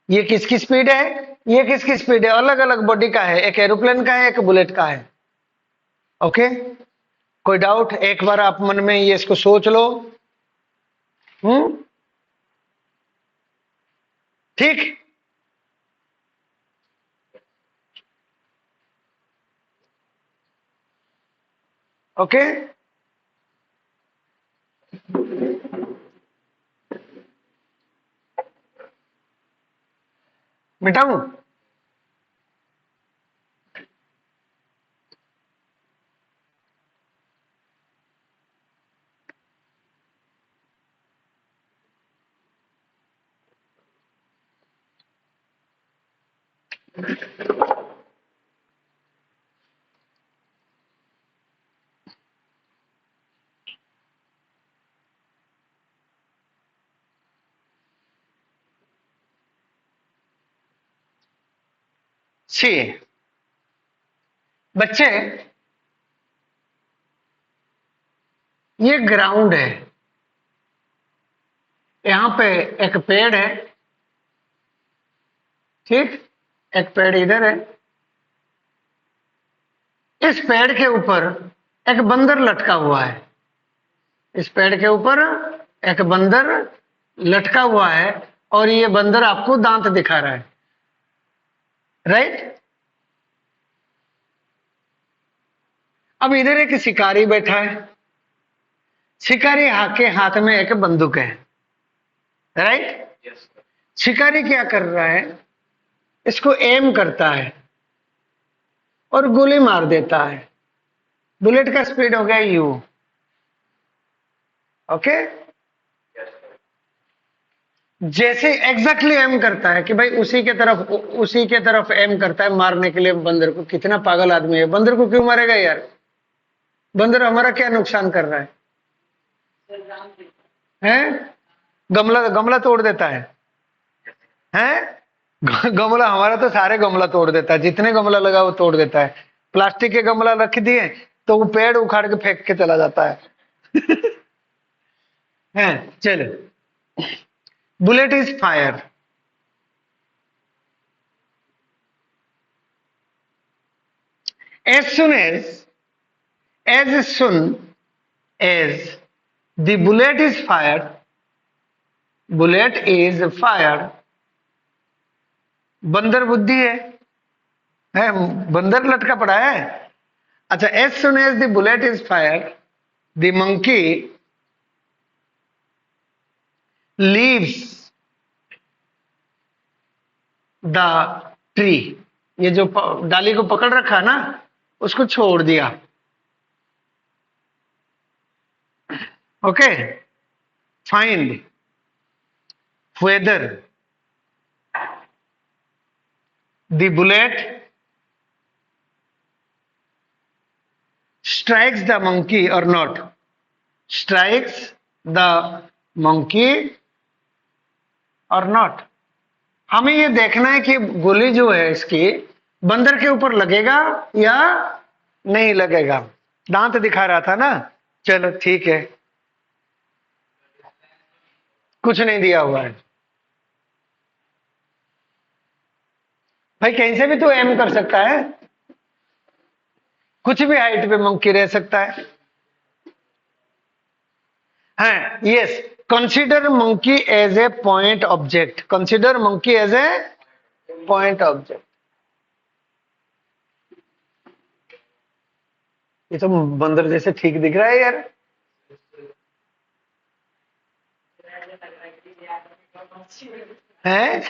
ये किसकी स्पीड है, ये किसकी स्पीड है, अलग अलग बॉडी का है, एक एरोप्लेन का है, एक बुलेट का है. ओके, कोई डाउट? एक बार आप मन में ये इसको सोच लो. ठीक, ओके. मिटाऊं? सी बच्चे, ये ग्राउंड है, यहां पे एक पेड़ है, ठीक, एक पेड़ इधर है. इस पेड़ के ऊपर एक बंदर लटका हुआ है, इस पेड़ के ऊपर एक बंदर लटका हुआ है और ये बंदर आपको दांत दिखा रहा है, राइट. अब इधर एक शिकारी बैठा है, शिकारी के हाथ में एक बंदूक है, राइट. शिकारी क्या कर रहा है, इसको एम करता है और गोली मार देता है. बुलेट का स्पीड हो गया यू. ओके, जैसे एग्जैक्टली एम करता है कि भाई उसी के तरफ एम करता है मारने के लिए बंदर को. कितना पागल आदमी है, बंदर को क्यों मारेगा यार, बंदर हमारा क्या नुकसान कर रहा है, हैं? गमला तोड़ देता है, हैं? गमला हमारा तो सारे गमला तोड़ देता है, जितने गमला लगा वो तोड़ देता है. प्लास्टिक के गमला रख दिए तो वो पेड़ उखाड़ के फेंक के चला जाता है. हैं, चलो. Bullet is fire. as soon as the bullet is fired, बंदर बुद्धि है, बंदर लटका पड़ा है. अच्छा, as soon as the bullet is fired, the monkey leaves the tree, ये जो डाली को पकड़ रखा ना उसको छोड़ दिया। Okay, find whether the bullet strikes the monkey or not, strikes the monkey or not। हमें ये देखना है कि गोली जो है इसकी बंदर के ऊपर लगेगा या नहीं लगेगा। दांत दिखा रहा था ना, चलो ठीक है, कुछ नहीं दिया हुआ है भाई, कहीं से भी तो एम कर सकता है, कुछ भी हाइट पे मंकी रह सकता है। हाँ, yes, consider monkey as a point object, consider monkey as a point object. ये तो बंदर जैसे ठीक दिख रहा है यार। हैं?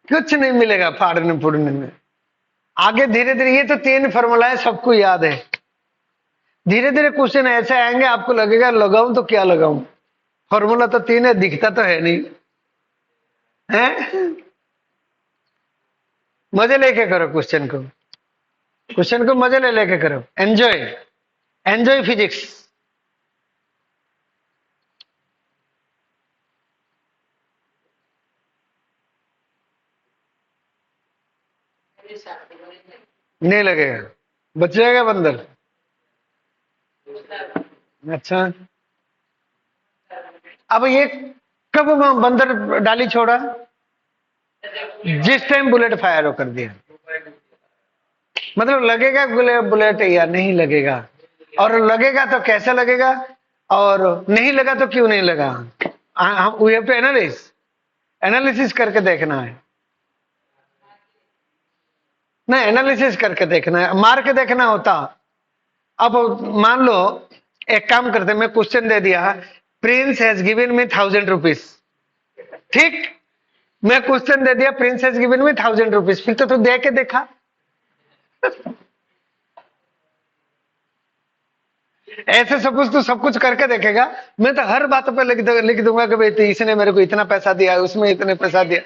कुछ नहीं मिलेगा फाड़ने फूड़ने में। आगे धीरे धीरे, ये तो 3 फॉर्मूला है, सबको याद है। धीरे धीरे क्वेश्चन ऐसे आएंगे आपको लगेगा लगाऊं तो क्या लगाऊं, फॉर्मूला तो 3 है, दिखता तो है नहीं है। मजे लेके करो क्वेश्चन को, क्वेश्चन को मजे ले लेके करो, एंजॉय, एंजॉय फिजिक्स। नहीं लगेगा, बच जाएगा बंदर। अच्छा, अब ये कब बंदर डाली छोड़ा? जिस टाइम बुलेट फायर हो कर दिया। मतलब लगेगा बुलेट या नहीं लगेगा, और लगेगा तो कैसे लगेगा, और नहीं लगा तो क्यों नहीं लगा। हम वी हैव टू एनालिसिस करके देखना है, नहीं एनालिसिस करके देखना है, मार के देखना होता। अब मान लो एक काम करते, मैं क्वेश्चन दे दिया, Prince has given me 1000 rupees, ठीक, मैं क्वेश्चन दे दिया Prince has given me 1000 rupees, फिर तो तू दे के देखा। ऐसे सब कुछ तो सब कुछ करके देखेगा, मैं तो हर बात पे लिख दूंगा कि भाई तो इसने मेरे को इतना पैसा दिया, उसमें इतने पैसा दिया।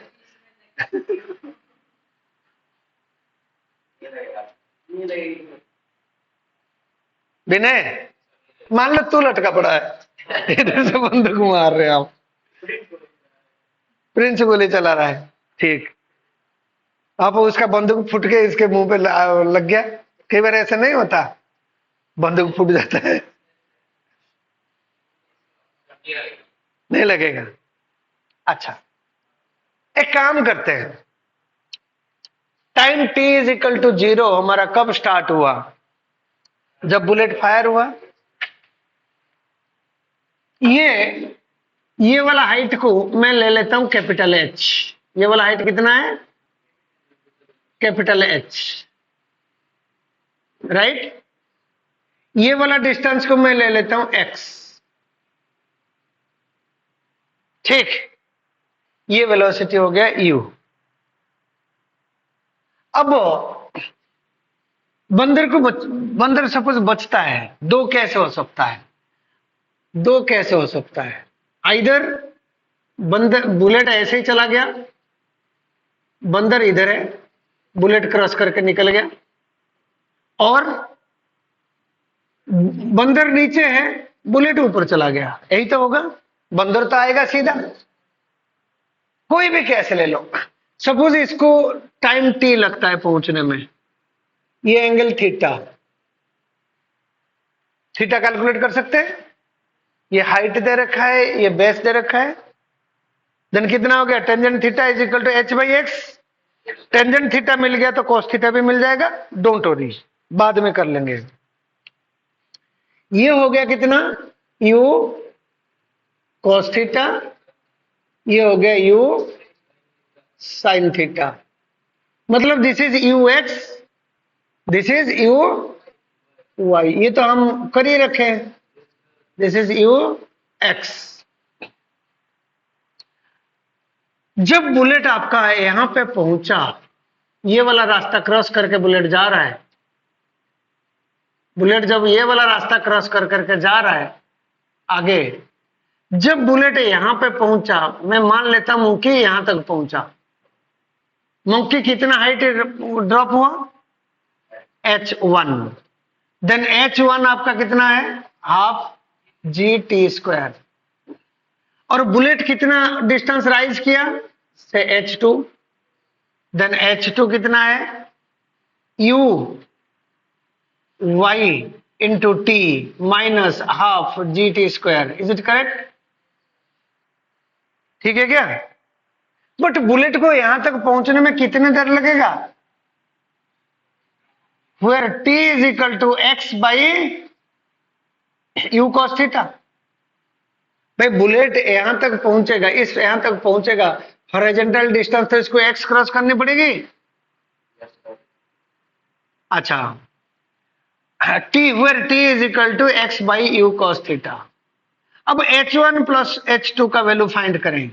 विनय, मान लो तू लटका पड़ा है, इधर से बंदूक मार रहे आप, प्रिंस गोली चला रहा है, ठीक, आप उसका बंदूक फुट के इसके मुंह पे लग गया। कई बार ऐसा नहीं होता, बंदूक फूट जाता है, नहीं लगेगा। अच्छा, एक काम करते हैं, time t is equal to 0 हमारा कब स्टार्ट हुआ? जब बुलेट फायर हुआ। ये वाला हाइट को मैं ले लेता हूं कैपिटल H। ये वाला हाइट कितना है? Capital H, right. ये वाला डिस्टेंस को मैं ले लेता हूं x, ठीक। ये वेलोसिटी हो गया u। अब बंदर सपोज बचता है, दो कैसे हो सकता है? दो कैसे हो सकता है? आइदर बंदर बुलेट ऐसे ही चला गया, बंदर इधर है, बुलेट क्रॉस करके निकल गया, और बंदर नीचे है, बुलेट ऊपर चला गया, यही तो होगा। बंदर तो आएगा सीधा, कोई भी कैसे ले लो। सपोज इसको टाइम t लगता है पहुंचने में, ये एंगल थीटा, थीटा कैलकुलेट कर सकते हैं। ये हाइट दे रखा है, ये बेस दे रखा है, देन कितना हो गया? Tangent theta is equal to h by x. Tangent theta मिल गया तो cos थीटा भी मिल जाएगा, डोंट वरी, बाद में कर लेंगे। ये हो गया कितना? u cos थीटा, ये हो गया u sin थीटा। मतलब this is u x, this is u y, ये तो हम कर ही रखे हैं। This is u x. जब बुलेट आपका यहां पे पहुंचा, ये वाला रास्ता क्रॉस करके बुलेट जा रहा है, बुलेट जब ये वाला रास्ता क्रॉस कर करके जा रहा है आगे, जब बुलेट यहां पे पहुंचा, मैं मान लेता हूं कि यहां तक पहुंचा, मंकी कितना हाइट ड्रॉप हुआ, h1। देन h1 आपका कितना है, हाफ जी टी स्क्वायर। और बुलेट कितना डिस्टेंस राइज किया से h2। देन h2 कितना है, u y into T minus half g t square. Is it correct? ठीक है क्या? बट बुलेट को यहां तक पहुंचने में कितने देर लगेगा, where t is equal to x by u cos theta. भाई बुलेट यहां तक पहुंचेगा, इस यहां तक पहुंचेगा, हॉरिजॉन्टल डिस्टेंस तो इसको x क्रॉस करनी पड़ेगी। अच्छा, t where t is equal to x by u cos theta. अब h1 प्लस h2 का वैल्यू फाइंड करें,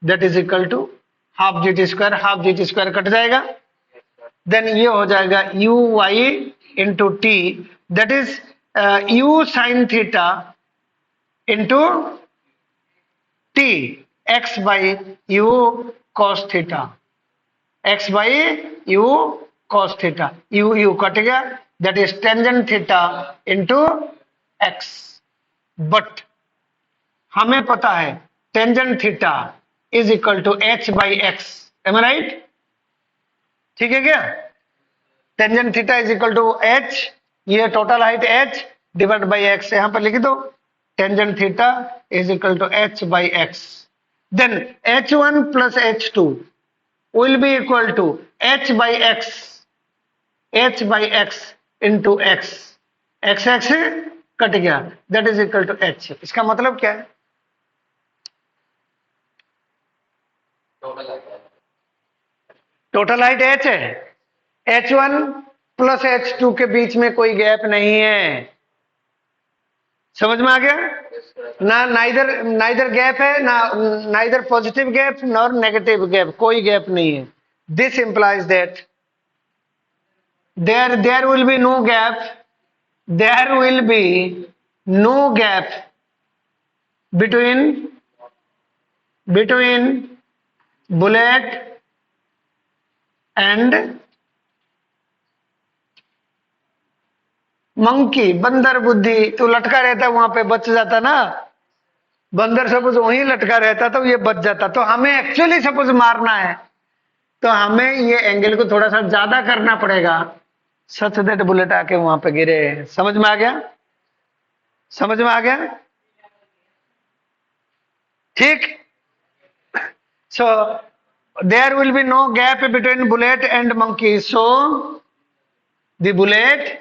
that is equal to half g t square, half g t square cut जाएगा, then ये हो जाएगा u y into t, that is u sine theta into t x by you cos theta, x by you cos theta. U u cut गया, that is tangent theta into x. But हमें पता है tangent theta is equal to h by x. Am I right? ठीक है क्या? Tangent theta is equal to h, ये total height h divide by x, यहां पर लिख दो tangent theta is equal to h by x. Then h1 plus h2 will be equal to h by x, h by x into x, x x cut गया, that is equal to h। इसका मतलब क्या है, total height h है, h1 plus h2 के बीच में कोई gap नहीं है। समझ में आ गया ना? नाइदर नाइदर गैप है ना, neither positive gap nor negative gap, कोई गैप नहीं है। This implies that there will be no gap, there will be no gap between bullet and monkey. बंदर बुद्धि, तो लटका रहता वहां पे बच जाता ना, बंदर सपोज वहीं लटका रहता तो ये बच जाता। तो हमें एक्चुअली सपोज मारना है तो हमें ये एंगल को थोड़ा सा ज्यादा करना पड़ेगा, सच दैट बुलेट आके वहां पे गिरे। समझ में आ गया? समझ में आ गया? ठीक। So there will be no gap between bullet and monkey, so the bullet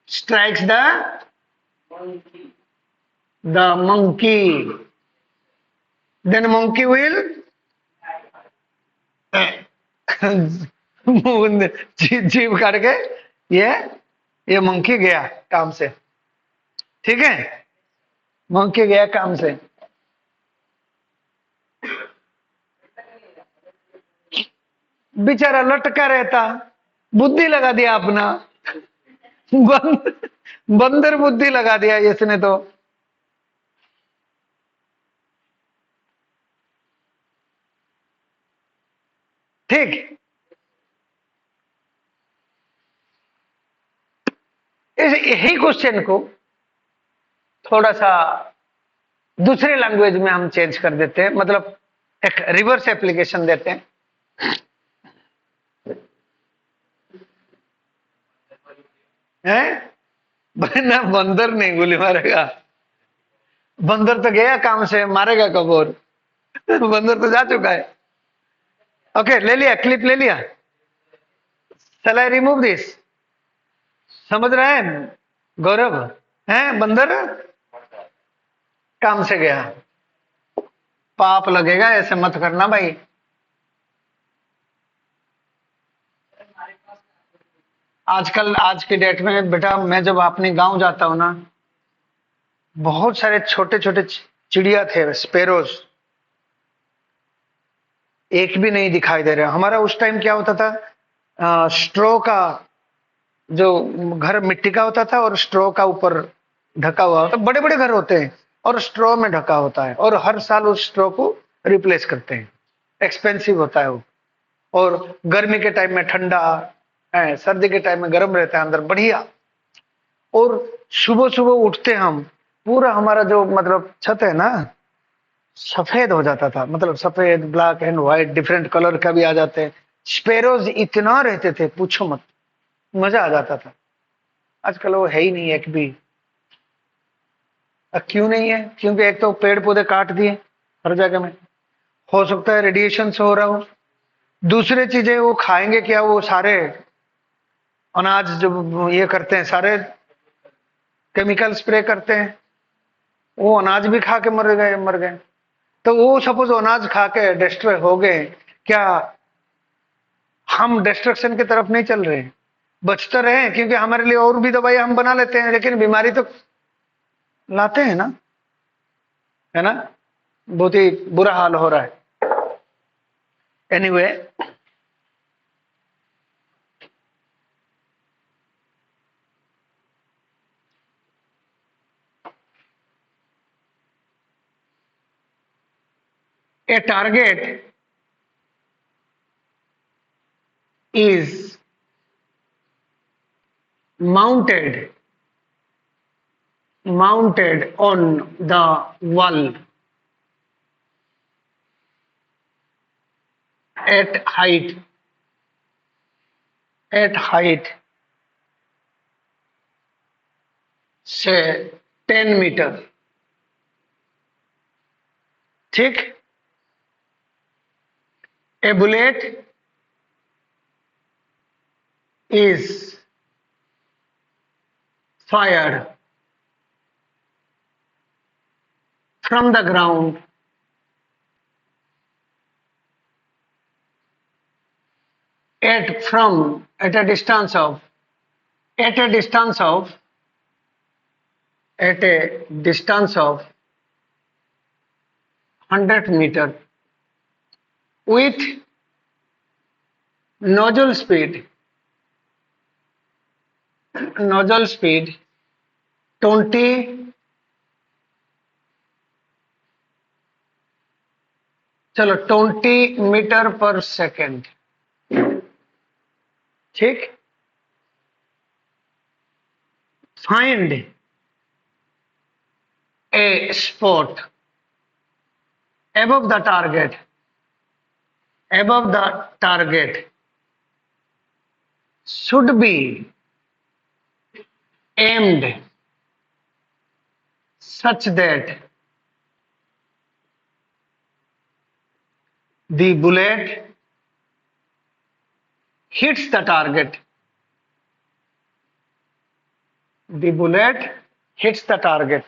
strikes the monkey, then monkey will जीभ काट के ये मंकी गया काम से। ठीक है, मंकी गया काम से। बेचारा लटका रहता, बुद्धि लगा दिया अपना, बंदर बुद्धि लगा दिया इसने तो। ठीक, यही क्वेश्चन को थोड़ा सा दूसरे लैंग्वेज में हम चेंज कर देते हैं, मतलब एक रिवर्स एप्लीकेशन देते हैं। ना बंदर नहीं गोली मारेगा, बंदर तो गया काम से, मारेगा कब और? बंदर तो जा चुका है। ओके, ले लिया, क्लिप ले लिया। Shall I remove this? समझ रहे हैं गौरव? है बंदर काम से गया, पाप लगेगा, ऐसे मत करना भाई। आजकल आज की डेट में बेटा, मैं जब अपने गांव जाता हूँ ना, बहुत सारे छोटे छोटे चिड़िया थे, स्पेरोज, एक भी नहीं दिखाई दे रहे। हमारा उस टाइम क्या होता था, स्ट्रो का जो घर मिट्टी का होता था और स्ट्रो का ऊपर ढका हुआ होता, बड़े बड़े घर होते हैं और स्ट्रो में ढका होता है, और हर साल उस स्ट्रो को रिप्लेस करते हैं। एक्सपेंसिव होता है वो, और गर्मी के टाइम में ठंडा है, सर्दी के टाइम में गर्म रहता है अंदर, बढ़िया। और सुबह सुबह उठते हम, पूरा हमारा जो मतलब छत है ना, सफेद हो जाता था, मतलब सफेद, black and white, different colour का भी आ जाते हैं। स्पेरोज इतना रहते थे, पूछो मत, मजा आ जाता था। आजकल वो है ही नहीं एक भी। क्यों नहीं है? क्योंकि एक तो पेड़ पौधे काट दिए हर जगह में, हो सकता है रेडिएशन से हो रहा हो। दूसरी चीजें वो खाएंगे क्या, वो सारे अनाज जो ये करते हैं, सारे केमिकल स्प्रे करते हैं, वो अनाज भी खा के मर गए। तो वो सपोज अनाज खा के डिस्ट्रॉय हो गए, क्या हम डिस्ट्रक्शन की तरफ नहीं चल रहे हैं? बच तो रहे हैं, क्योंकि हमारे लिए और भी दवाई हम बना लेते हैं, लेकिन बीमारी तो लाते हैं ना, है ना? बहुत ही बुरा हाल हो रहा है। Anyway, a target is mounted on the wall at height at height, से 10 मीटर। ठीक। ए bullet is fired from the ground at a distance of at a distance of at a distance of 100 meter with nozzle speed nozzle speed 20, चलो 20 metre per second. ठीक। Find A spot above the target above the target should be aimed such that the bullet hits the target. The bullet hits the target.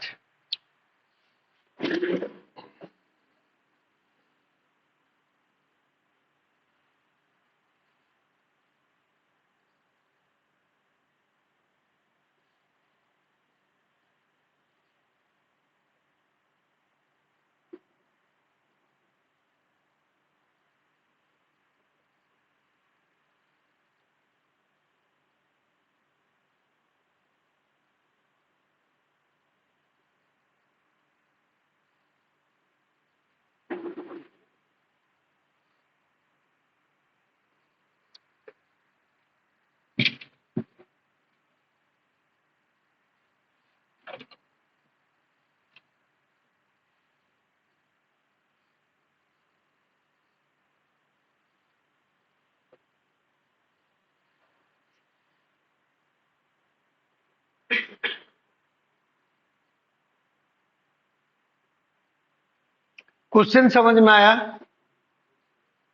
Question समझ में आया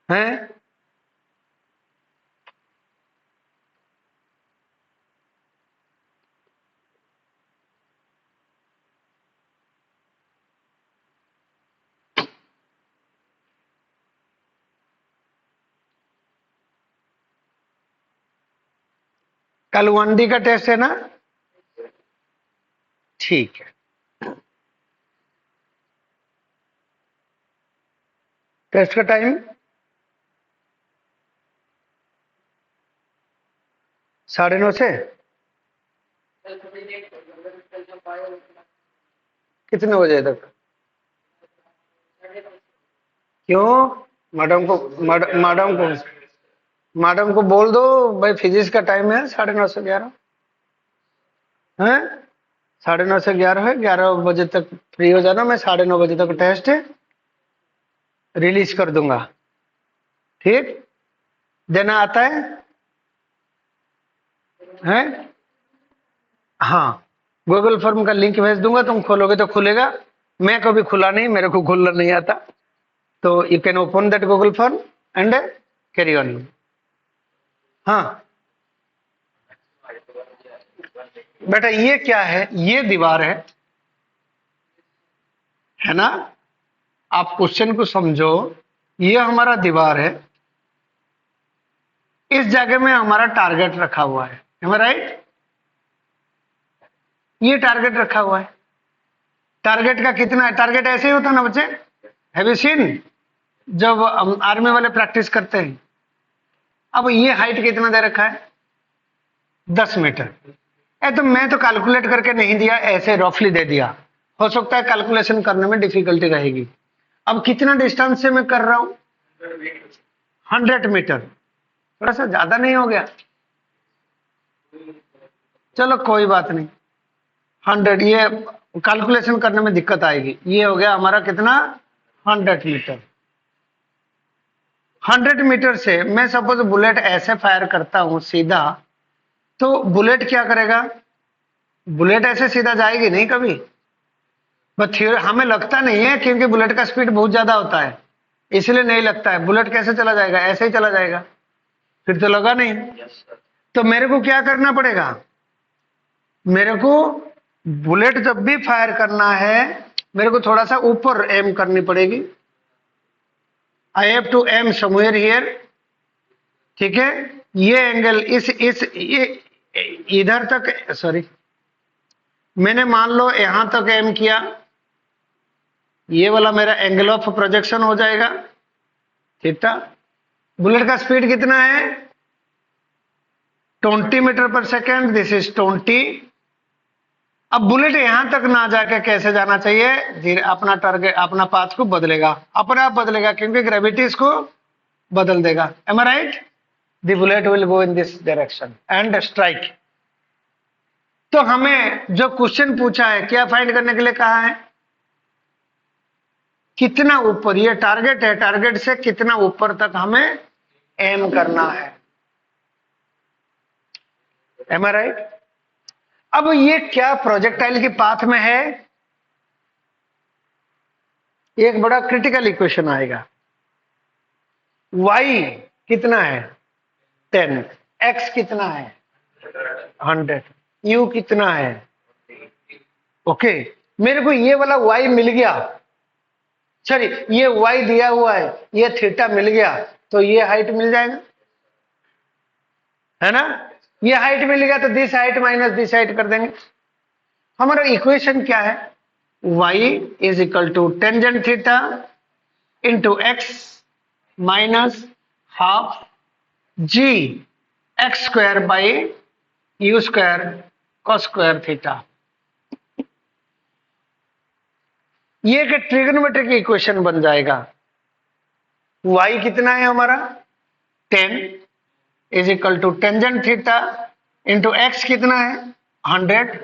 है? कल 1D का test है ना? ठीक है, टेस्ट का टाइम 9:30 से कितने बजे तक? क्यों? मैडम को मैडम को बोल दो भाई, फिजिक्स का टाइम है 9:30 से 11 है। 9:30 से 11 है, 11 बजे तक फ्री हो जाना, मैं 9:30 बजे तक टेस्ट रिलीज कर दूंगा। ठीक, देना आता है? हाँ, गूगल फॉर्म का लिंक भेज दूंगा, तुम खोलोगे तो खुलेगा। मैं कभी खुला नहीं, मेरे को खोलना नहीं आता, तो you can open that Google form and carry on. हाँ बेटा, ये क्या है? ये दीवार है ना? आप क्वेश्चन को समझो, ये हमारा दीवार है, इस जगह में हमारा टारगेट रखा हुआ है, एम आई राइट? ये टारगेट रखा हुआ है। टारगेट का कितना है? टारगेट ऐसे ही होता है ना बच्चे, हैव यू सीन जब आर्मी वाले प्रैक्टिस करते हैं। अब ये हाइट कितना दे रखा है? 10 मीटर। तो मैं तो कैलकुलेट करके नहीं दिया, ऐसे रफली दे दिया, हो सकता है कैलकुलेशन करने में डिफिकल्टी रहेगी। अब कितना डिस्टेंस से मैं कर रहा हूं? 100 मीटर। थोड़ा सा ज्यादा नहीं हो गया? चलो कोई बात नहीं, 100, ये कैलकुलेशन करने में दिक्कत आएगी। ये हो गया हमारा कितना? 100 मीटर। 100 मीटर से मैं सपोज बुलेट ऐसे फायर करता हूं सीधा, तो बुलेट क्या करेगा? बुलेट ऐसे सीधा जाएगी नहीं कभी। बट हमें लगता नहीं है, क्योंकि बुलेट का स्पीड बहुत ज्यादा होता है, इसलिए नहीं लगता है। बुलेट कैसे चला जाएगा? ऐसे ही चला जाएगा, फिर तो लगा नहीं। तो मेरे को क्या करना पड़ेगा? मेरे को बुलेट जब भी फायर करना है, मेरे को थोड़ा सा ऊपर एम करनी पड़ेगी। I have to aim somewhere here. ठीक है, ये एंगल इस ये इधर तक, सॉरी, मैंने मान लो यहां तक एम किया, ये वाला मेरा एंगल ऑफ प्रोजेक्शन हो जाएगा थीटा। बुलेट का स्पीड कितना है? 20 metre per second, this is 20। अब बुलेट यहां तक ना जाके कैसे जाना चाहिए? धीरे अपना टारगेट, अपना पाथ को बदलेगा, अपने आप बदलेगा, क्योंकि ग्रेविटी इसको बदल देगा। Am I right? The bullet will go in this direction and strike. तो हमें जो क्वेश्चन पूछा है, क्या फाइंड करने के लिए कहा है? कितना ऊपर, ये टारगेट है, टारगेट से कितना ऊपर तक हमें एम करना है। M I right? अब ये क्या प्रोजेक्टाइल की पाथ में है? एक बड़ा क्रिटिकल इक्वेशन आएगा। y कितना है? 10, x कितना है? 100, u कितना है? ओके, मेरे को ये वाला y मिल गया, सॉरी ये y दिया हुआ है, ये थीटा मिल गया, तो ये हाइट मिल जाएगा, है ना? ये हाइट मिल गया, तो this height minus this height कर देंगे। हमारा इक्वेशन क्या है? y is equal to tangent theta into x minus half g x square by u square cos square theta. ये एक ट्रिग्नोमेट्रिक इक्वेशन बन जाएगा। y कितना है हमारा? 10 is equal to tangent theta into x कितना है? 100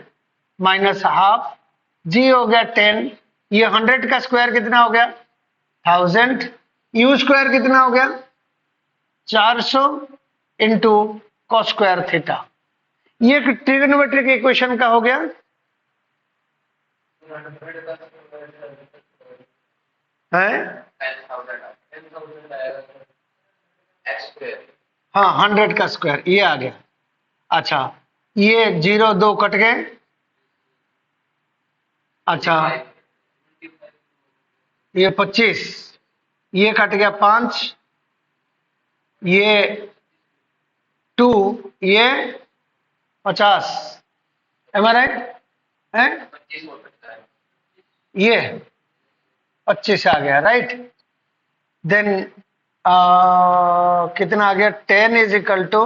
माइनस हाफ जी हो गया 10, ये 100 का स्क्वायर कितना हो गया? 1000, यू स्क्वायर कितना हो गया? 400 इंटू कॉस स्क्वायर थीटा। ये एक ट्रिग्नोमेट्रिक इक्वेशन का हो गया। है? हाँ, 100 का स्क्वायर ये आ गया। अच्छा, ये 0 2 कट गए। अच्छा, ये 25, ये कट गया 5, ये 2, ये 50, एम आई राइट है? ये 25 आ गया राइट। देन कितना आ गया? 10 is equal to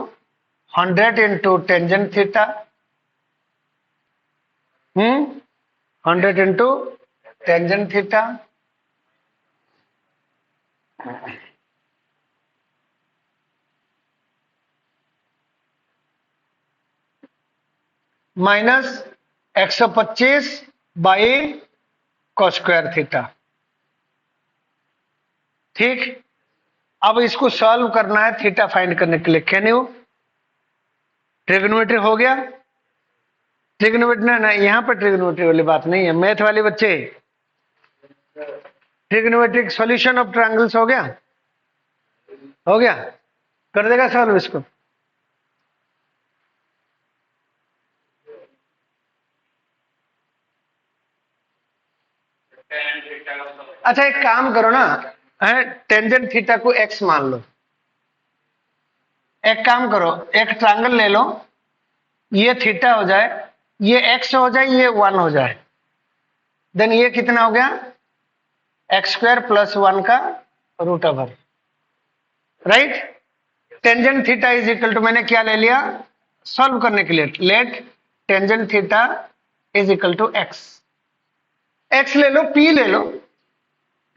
100 into tangent theta. 100 into tangent theta minus 125 by cos square theta. ठीक, अब इसको सॉल्व करना है थीटा फाइंड करने के लिए। Can you? ट्रिग्नोमेट्री हो गया? ट्रिग्नोमेट्री ना, यहाँ पर ट्रिग्नोमेट्री वाली बात नहीं है, मैथ वाले बच्चे। ट्रिग्नोमेट्रिक सॉल्यूशन ऑफ ट्रायंगल्स हो गया? हो गया? कर देगा सॉल्व इसको? अच्छा एक काम करो ना, टेंजेंट थीटा को x मान लो। एक काम करो, एक ट्रायंगल ले लो, ये थीटा हो जाए, ये x हो जाए, ये 1 हो जाए, देन ये कितना हो गया? एक्स स्क्वायर प्लस 1 का root over, right? Tangent theta is equal to, मैंने क्या ले लिया सॉल्व करने के लिए? Let tangent theta is equal to x. X ले लो, पी ले लो,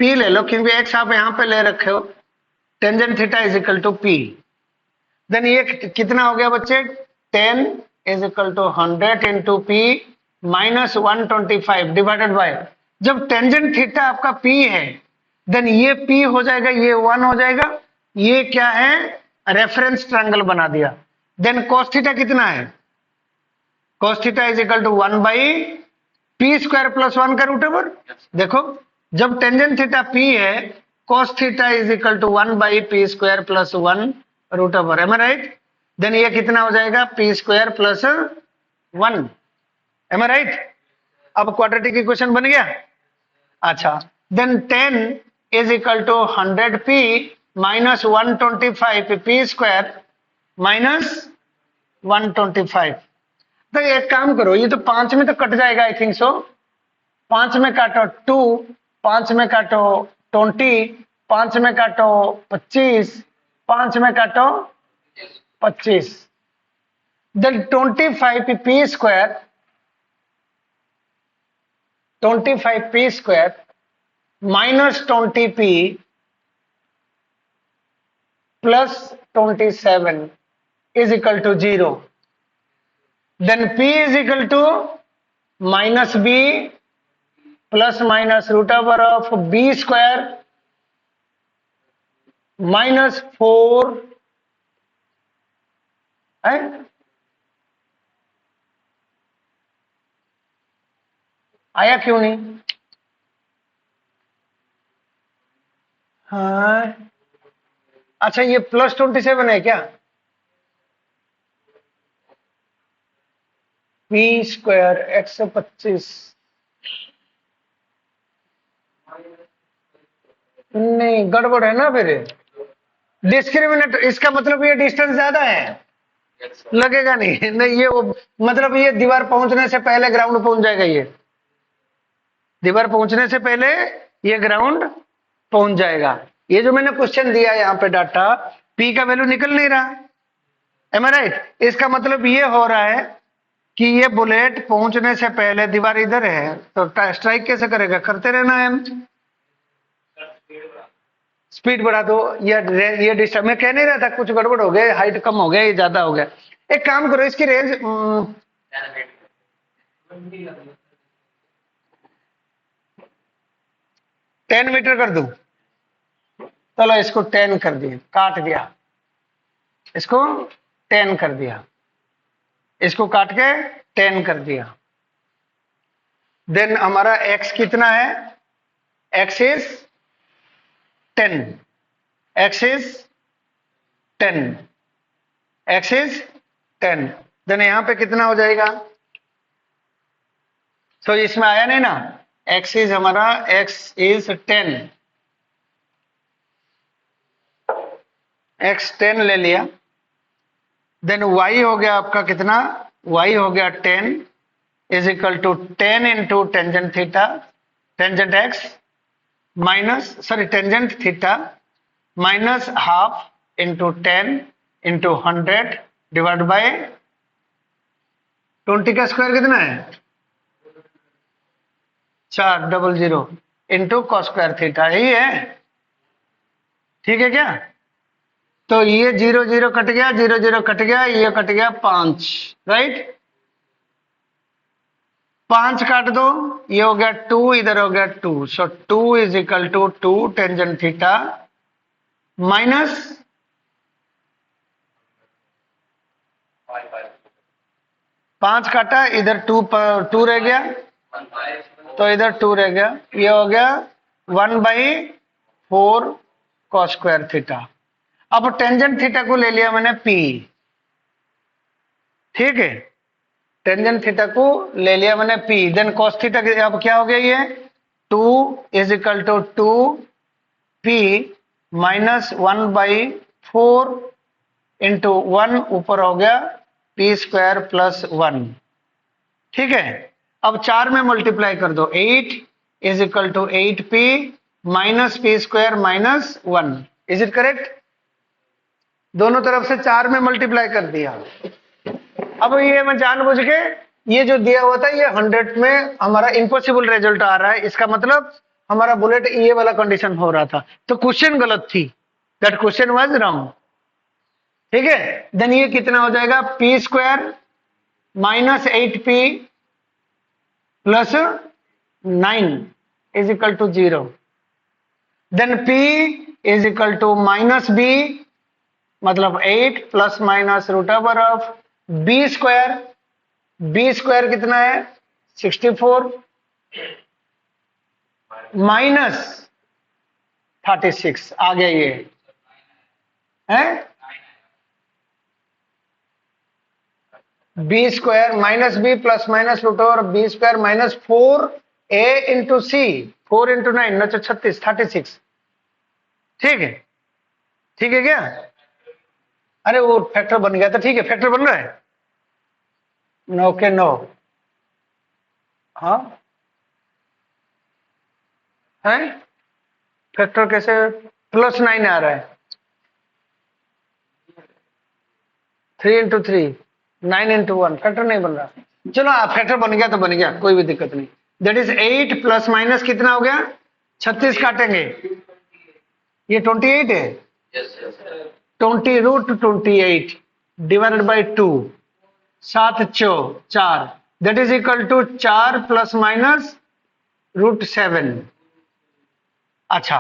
पी ले लो, क्योंकि एक्स आप यहां पे ले रखे हो। Tangent theta is equal to p. Then ये कितना हो गया बच्चे? 10 is equal to 100 into p minus 125 divided by, जब टेंजेंट थीटा आपका पी है, देन ये पी हो जाएगा, ये 1 हो जाएगा, ये क्या है? रेफरेंस ट्रायंगल बना दिया। देन cos थीटा कितना है? cos theta is equal to 1 by p square plus 1 का रूट ओवर। देखो, जब टेंजेंट थीटा पी है, cos theta is equal to 1 by p square plus 1 root over, am I right? Then ये कितना हो जाएगा? P square plus 1, am I right? अब quadratic equation बन गया। अच्छा, then 10 is equal to 100 p minus 125 p square minus 125। तो एक काम करो, ये तो 5 में तो कट जाएगा आई थिंक सो। 5 में काटो 2, 5 में काटो 20, 5 में काटो 25, 5 में काटो 25, then 25 p square, 25 p square minus 20 p plus 27 is equal to 0। Then p is equal to minus b plus minus root over of b square minus 4 है। आया क्यों नहीं? हाँ, अच्छा ये प्लस 27 है क्या? पी स्क्वायर 125 नहीं, गड़बड़ है ना फिर। डिस्क्रिमिनेट, इसका मतलब ये डिस्टेंस ज्यादा है, लगेगा नहीं। नहीं ये मतलब ये दीवार पहुंचने से पहले ग्राउंड पहुंच जाएगा, ये दीवार पहुंचने से पहले ये ग्राउंड पहुंच जाएगा। ये जो मैंने क्वेश्चन दिया यहाँ पे डाटा, पी का वैल्यू निकल नहीं रहा, एम आई राइट? इसका मतलब ये हो रहा है कि ये बुलेट पहुंचने से पहले दीवार इधर है, तो स्ट्राइक कैसे करेगा? करते रहना है, स्पीड बढ़ा दो। ये डिस्टर्ब, मैं कह नहीं रहा था कुछ गड़बड़ हो गया, हाइट कम हो गया, ये ज्यादा हो गया। एक काम करो, इसकी रेंज 10 मीटर कर दूं? चलो इसको 10 कर दिया, काट दिया, इसको 10 कर दिया, इसको काट के 10 कर दिया। देन हमारा x कितना है? x is 10, x is 10, x is 10। देन यहां पे कितना हो जाएगा? सो इसमें आया नहीं ना, x इज हमारा x इज 10, x 10 ले लिया। देन y हो गया आपका कितना? y हो गया 10 is equal to 10 into tangent theta, tangent x minus sorry tangent theta minus half into 10 into 100 divide by 20 का स्क्वायर कितना है 400 इंटू कॉस स्क्वायर थीटा, यही है। ठीक है क्या? तो ये 0 0 कट गया, 0 0 कट गया, ये कट गया 5, राइट। 5 काट दो, ये हो गया 2, इधर हो गया 2, so 2 is equal to 2 tangent theta minus 5 काटा, इधर 2 रह गया, तो इधर 2 रह गया, ये हो गया 1/4 कॉस स्क्वायर थीटा। अब टेंजेंट थीटा को ले लिया मैंने P, ठीक है, टेंजेंट थीटा को ले लिया मैंने P, देन कॉस थीटा अब क्या हो गया, ये 2 is equal to 2P minus 1/4 into 1 ऊपर हो गया P स्क्वायर प्लस 1, ठीक है। अब 4 में मल्टीप्लाई कर दो, 8 is equal to 8P minus P square minus 1, is it correct? दोनों तरफ से 4 में मल्टीप्लाई कर दिया। अब ये मैं जानबूझ के ये जो दिया हुआ था ये 100 में हमारा इम्पॉसिबल रिजल्ट आ रहा है, इसका मतलब हमारा बुलेट ये वाला कंडीशन हो रहा था, तो क्वेश्चन गलत थी, दैट क्वेश्चन वाज रॉन्ग, ठीक है। देन ये कितना हो जाएगा, P square minus 8P plus 9 is equal to 0, then P is equal to minus B मतलब 8 plus minus root over of B square, B square कितना है 64 माइनस 36 आ गया, ये है B square minus B plus minus root over B square minus 4A into C, 4 इंटू 9 9 36 36, ठीक है, ठीक है क्या? अरे वो फैक्टर बन गया था, ठीक है, फैक्टर बन रहा है, नो के नो, हाँ है फैक्टर कैसे प्लस 9 आ रहा है, 3 इंटू 3 9 इंटू 1, फैक्टर नहीं बन रहा, चलो फैक्टर बन गया तो बन गया, कोई भी दिक्कत नहीं। दैट इज 8 प्लस माइनस कितना हो गया 36 काटेंगे, ये 28 है, 20 root 28 divided by 2, 7 4, that is equal to 4 plus minus root 7। अच्छा,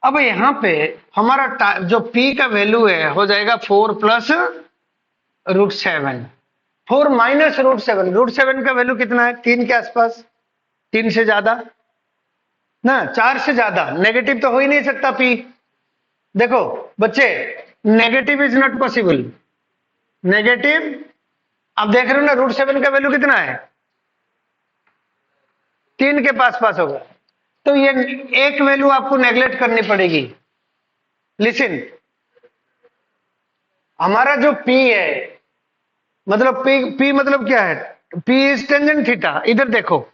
अब यहां पे हमारा जो P का वैल्यू है हो जाएगा 4 plus root 7, 4 minus root 7, root 7 का वैल्यू कितना है 3 के आसपास, 3 से ज्यादा ना, 4 से ज्यादा, नेगेटिव तो हो ही नहीं सकता P। देखो बच्चे, negative is not possible, negative, आप देख रहे हो ना रूट 7 का वैल्यू कितना है 3 के पास होगा, तो ये एक वैल्यू आपको नेगलेक्ट करनी पड़ेगी। लिसन, हमारा जो P है मतलब P मतलब क्या है, P इज टेंजेंट थीटा, इधर देखो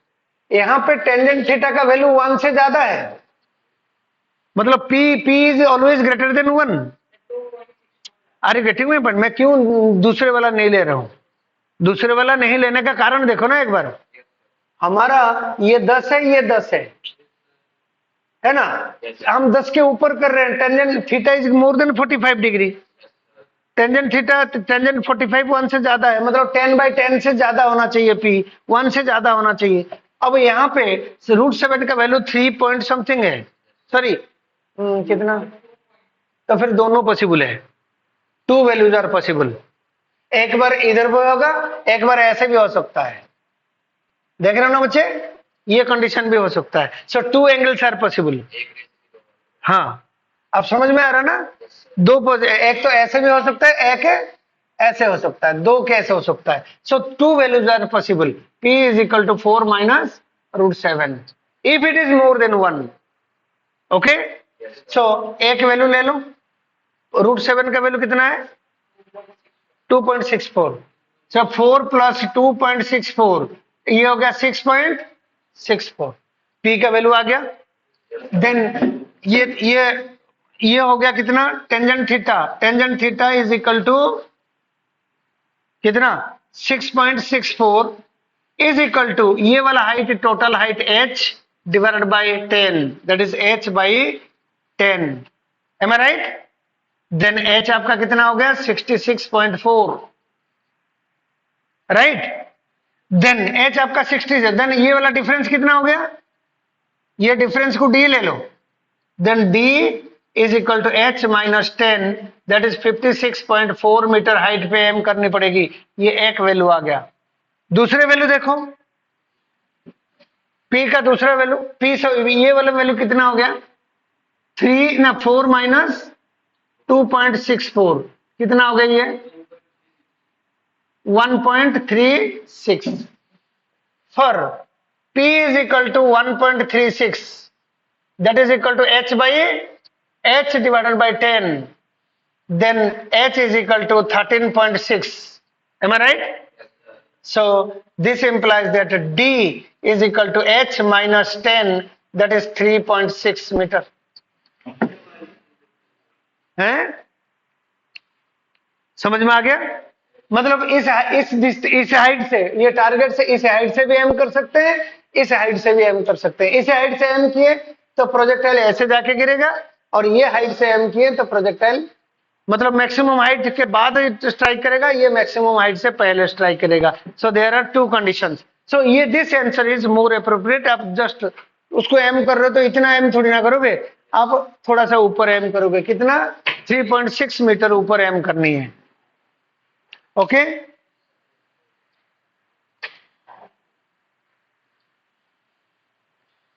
यहां पे टेंजेंट थीटा का वैल्यू 1 से ज्यादा है, मतलब P is always greater than 1। अरे गेटिंग में, मैं क्यों दूसरे वाला नहीं ले रहा हूं, दूसरे वाला नहीं लेने का कारण देखो ना एक बार, हमारा ये 10 है, ये 10 है ना, हम 10 के ऊपर कर रहे हैं, tangent theta is more then 45 degree, tangent theta tangent 45 1 से ज्यादा है, मतलब 10/10 से ज्यादा होना चाहिए, P 1 से ज्यादा होना चाहिए। अब यहाँ पे रूट 7 का वैल्यू 3 पॉइंट समथिंग है, सॉरी कितना, तो फिर दोनों पॉसिबल है, 2 वैल्यूज आर पॉसिबल, एक बार इधर भी होगा, एक बार ऐसे भी हो सकता है, देख रहे हो ना बच्चे, ये कंडीशन भी हो सकता है, सो 2 एंगल्स आर पॉसिबल। हाँ, अब समझ में आ रहा ना, एक तो ऐसे भी हो सकता है, एक ऐसे हो सकता है, 2 कैसे हो सकता है, so 2 values are possible, P is equal to 4 minus root 7 if it is more than 1, okay. So एक वैल्यू ले लो, रूट 7 का वैल्यू कितना है 2.64, सो 4 प्लस 2.64, ये हो गया 6.64। पी का वैल्यू आ गया। देन ये हो गया कितना, tangent theta, tangent theta is equal to कितना 6.64 इज इक्वल टू ये वाला height, total height h divided by 10, that is h by 10। Am I right? Then h आपका कितना हो गया 66.4, राइट। देन h आपका 60 है, देन ये वाला डिफरेंस कितना हो गया, ये डिफरेंस को d ले लो, then d is equal to h minus 10, that is 56.4 metre height पे एम करनी पड़ेगी। ये एक वैल्यू आ गया। दूसरे वैल्यू देखो, p का दूसरा वैल्यू, p ये वाला वैल्यू कितना हो गया 4 माइनस 2.64 कितना हो गया ये 1.36। For p is equal to 1.36, that is equal to h by h divided by 10, then h is equal to 13.6. Am I right? So this implies that d is equal to h minus 10, that is 3.6 meter. हैं? समझ में आ गया? मतलब इस height से, ये target से इस हाइट से भी एम कर सकते हैं, इस हाइट से भी एम कर सकते हैं। इस हाइट से एम किए तो प्रोजेक्टाइल ऐसे जाके गिरेगा, और ये हाइट से एम किए तो प्रोजेक्टाइल मतलब मैक्सिमम हाइट के बाद स्ट्राइक करेगा, ये मैक्सिमम हाइट से पहले स्ट्राइक करेगा। So there are two conditions. So ये this answer is more appropriate. आप जस्ट उसको एम कर रहे हो तो इतना एम थोड़ी ना करोगे, आप थोड़ा सा ऊपर एम करोगे। कितना 3.6 मीटर ऊपर एम करनी है। ओके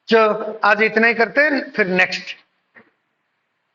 जो आज इतना ही करते हैं, फिर नेक्स्ट